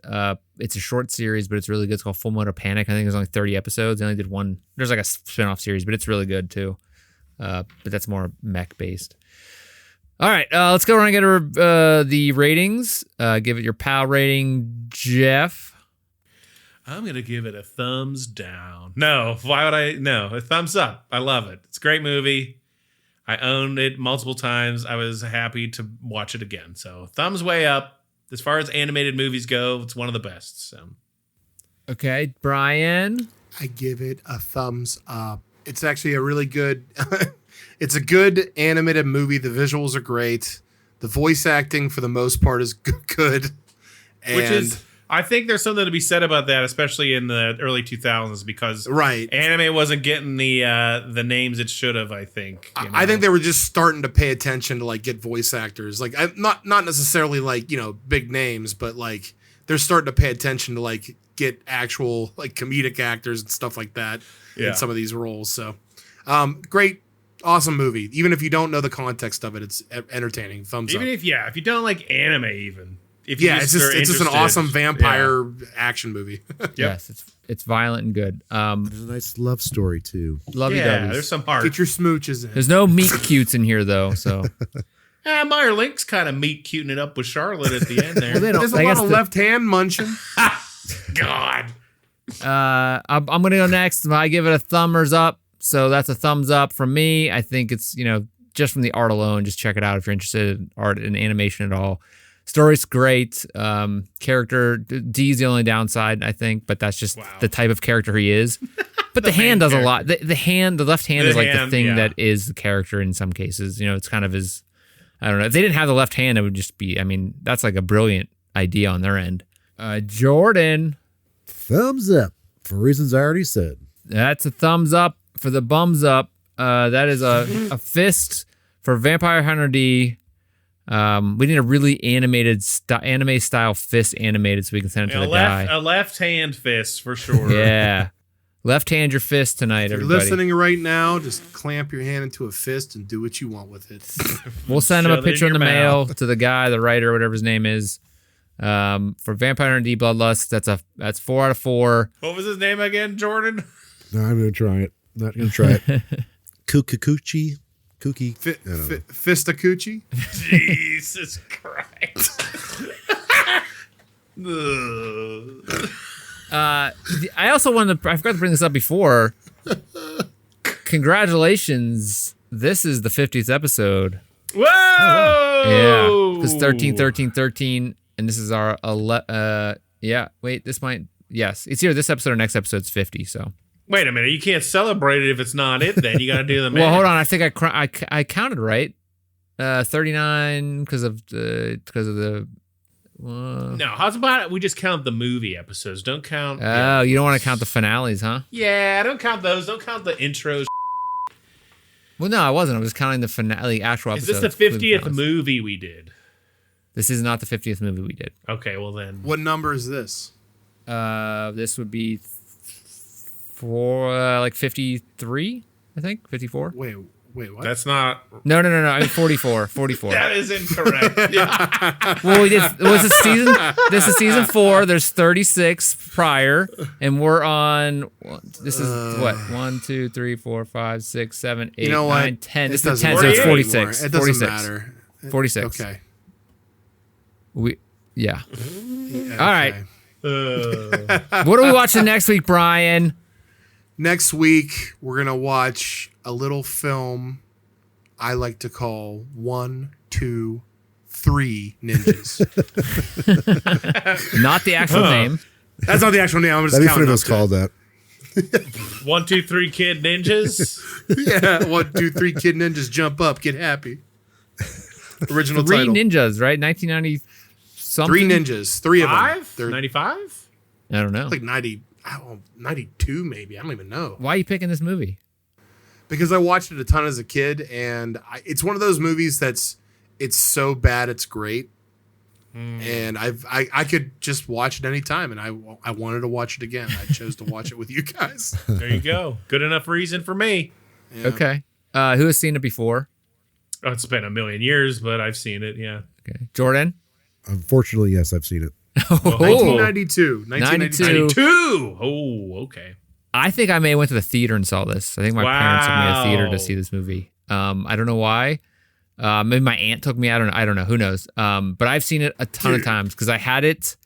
It's a short series, but it's really good. It's called Full Metal Panic. I think there's only 30 episodes. They only did one. There's like a spin-off series, but it's really good too. But that's more mech based. All right, let's go around and get the ratings. Give it your PAL rating, Jeff. I'm gonna give it a thumbs down. No, why would I? No, a thumbs up. I love it. It's a great movie. I owned it multiple times. I was happy to watch it again. So thumbs way up. As far as animated movies go, it's one of the best. So. Okay, Brian. I give it a thumbs up. It's actually a really good. It's a good animated movie. The visuals are great. The voice acting, for the most part, is good. And which is, I think there's something to be said about that, especially in the early 2000s, because anime wasn't getting the names it should have. I think. I think they were just starting to pay attention to like get voice actors, like not necessarily like big names, but like they're starting to pay attention to like get actual like comedic actors and stuff like that in some of these roles. So, great. Awesome movie. Even if you don't know the context of it, it's entertaining. Thumbs up. Even if if you don't like anime, even if it's just an awesome vampire action movie. Yes, it's violent and good. There's a nice love story too. Lovey yeah, dovey. there's some heart. Get your smooches in. There's no meat cutes in here though, so. Meyer Link's kind of meat cuting it up with Charlotte at the end there. There's a lot of left hand munching. God. I'm gonna go next. I give it a thumbs up. So that's a thumbs up from me. I think it's, just from the art alone, just check it out if you're interested in art and animation at all. Story's great. Character D's the only downside, I think, but that's just the type of character he is. But the hand does a lot. The left hand is like the thing that is the character in some cases. You know, it's kind of his. I don't know. If they didn't have the left hand, it would just be. I mean, that's like a brilliant idea on their end. Jordan, thumbs up for reasons I already said. That's a thumbs up for the bums up. That is a fist for Vampire Hunter D. We need a really animated anime style fist animated so we can send it to the guy. A left hand fist for sure. Yeah. Left hand your fist tonight, if you're everybody. listening right now, just clamp your hand into a fist and do what you want with it. We'll send him a picture in the mail to the guy, the writer, whatever his name is. For Vampire Hunter D Bloodlust, that's 4 out of 4. What was his name again, Jordan? No, I'm gonna try it. Not gonna try it. Kikuchi. Cookie. Fistacucci? Jesus Christ. I also wanted to, I forgot to bring this up before. Congratulations. This is the 50th episode. Whoa! Yeah. It's 13, 13, 13. And this is our, yes. It's either this episode or next episode's 50, so. Wait a minute. You can't celebrate it if it's not it then. You got to do the math. Well, hold on. I think I counted right. 39 because of the. No, how's about we just count the movie episodes? Don't count. Oh, you don't want to count the finales, huh? Yeah, don't count those. Don't count the intros. Well, no, I wasn't. I was counting the finale, actual episodes. Is this the 50th movie we did? This is not the 50th movie we did. Okay, well then. What number is this? This would be 53, I think. 54. Wait, what? That's not. No. I mean 44. 44. That is incorrect. Yeah. Well, was it season? This is season 4. There's 36 prior, and we're on. This is what 1, 2, 3, 4, 5, 6, 7, 8, 9, 10. This is 10, so it's 46. It doesn't matter. 46. Okay. Yeah. Okay. All right. What are we watching next week, Brian? Next week, we're going to watch a little film I like to call 1, 2, 3 Ninjas. Not the actual name. That's not the actual name. I'm just That'd be counting funny if it was called that. 1, 2, 3 Kid Ninjas. Yeah, 1, 2, 3 Kid Ninjas jump up, get happy. Original 3 title. Ninjas, right? 1990 something. 3 Ninjas. 3 of them. 5? They're 95? I don't know. like 92 maybe. I don't even know. Why are you picking this movie? Because I watched it a ton as a kid, and it's one of those movies it's so bad it's great. And I could just watch it anytime, and I wanted to watch it again. I chose to watch it with you guys. There you go. Good enough reason for me. Yeah. Okay. Who has seen it before? Oh, it's been a million years, but I've seen it, yeah. Okay. Jordan? Unfortunately, yes, I've seen it. 1992. 92. Oh, okay. I think I may have went to the theater and saw this. I think my parents took me to the theater to see this movie. I don't know why. Maybe my aunt took me. I don't know. Who knows? But I've seen it a ton of times because I had it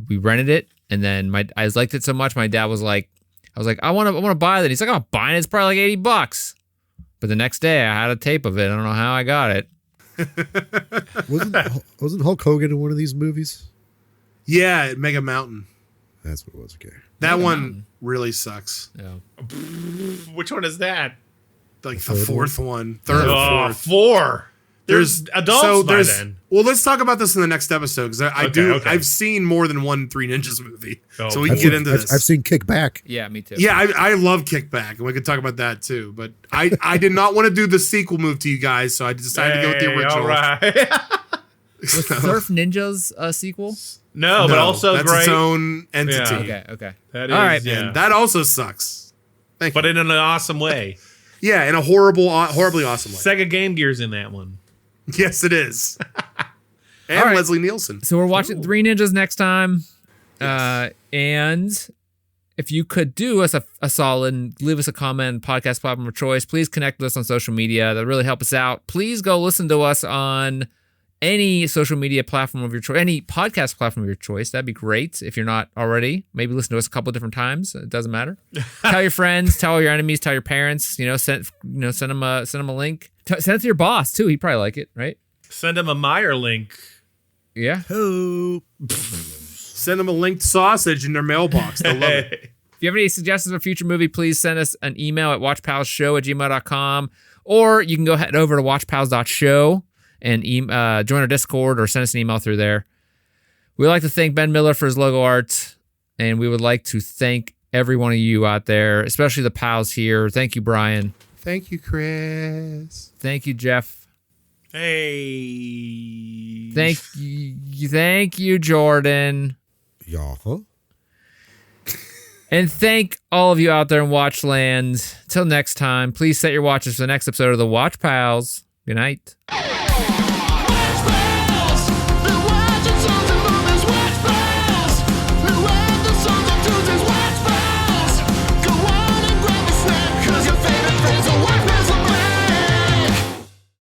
we rented it, and then I liked it so much. My dad was like, I want to buy that. He's like, I'm buying it. It's probably like $80. But the next day I had a tape of it. I don't know how I got it. Wasn't Hulk Hogan in one of these movies? Yeah, Mega Mountain. That's what it was. Okay. That one really sucks. Yeah. Which one is that? Like the fourth one. Third or fourth. 4. There's adults by then. Well, let's talk about this in the next episode because Okay. I've seen more than one 3 Ninjas movie, Oh, so we can get into this. I've seen Kick Back. Yeah, me too. Yeah, I love Kickback, and we could talk about that too. But I did not want to do the sequel move to you guys, so I decided to go with the original. All right. Was Surf Ninjas a sequel? No, but also that's great. its own entity. Yeah. Okay. That All is, right. yeah. And that also sucks. Thank you. But in an awesome way. Yeah, in a horribly awesome way. Sega Game Gear's in that one. Yes, it is. And All right. Leslie Nielsen. So we're watching 3 Ninjas next time. And if you could do us a solid and leave us a comment, podcast platform of choice, please connect with us on social media. That really help us out. Please go listen to us on any social media platform of your choice, any podcast platform of your choice. That'd be great if you're not already. Maybe listen to us a couple of different times. It doesn't matter. Tell your friends, tell your enemies, tell your parents. Send them a link. Send it to your boss too. He'd probably like it, right? Send him a Meyer link. Yeah. Send them a linked sausage in their mailbox. They'll love it. If you have any suggestions for a future movie, please send us an email at watchpals.show@gmail.com, or you can go head over to watchpals.show and join our Discord or send us an email through there. We'd like to thank Ben Miller for his logo art, and we would like to thank every one of you out there, especially the pals here. Thank you, Brian. Thank you, Chris. Thank you, Jeff. Hey. Thank you, Jordan. Yeah. And thank all of you out there in Watchland. Till next time, please set your watches for the next episode of the Watch Pals. Good night.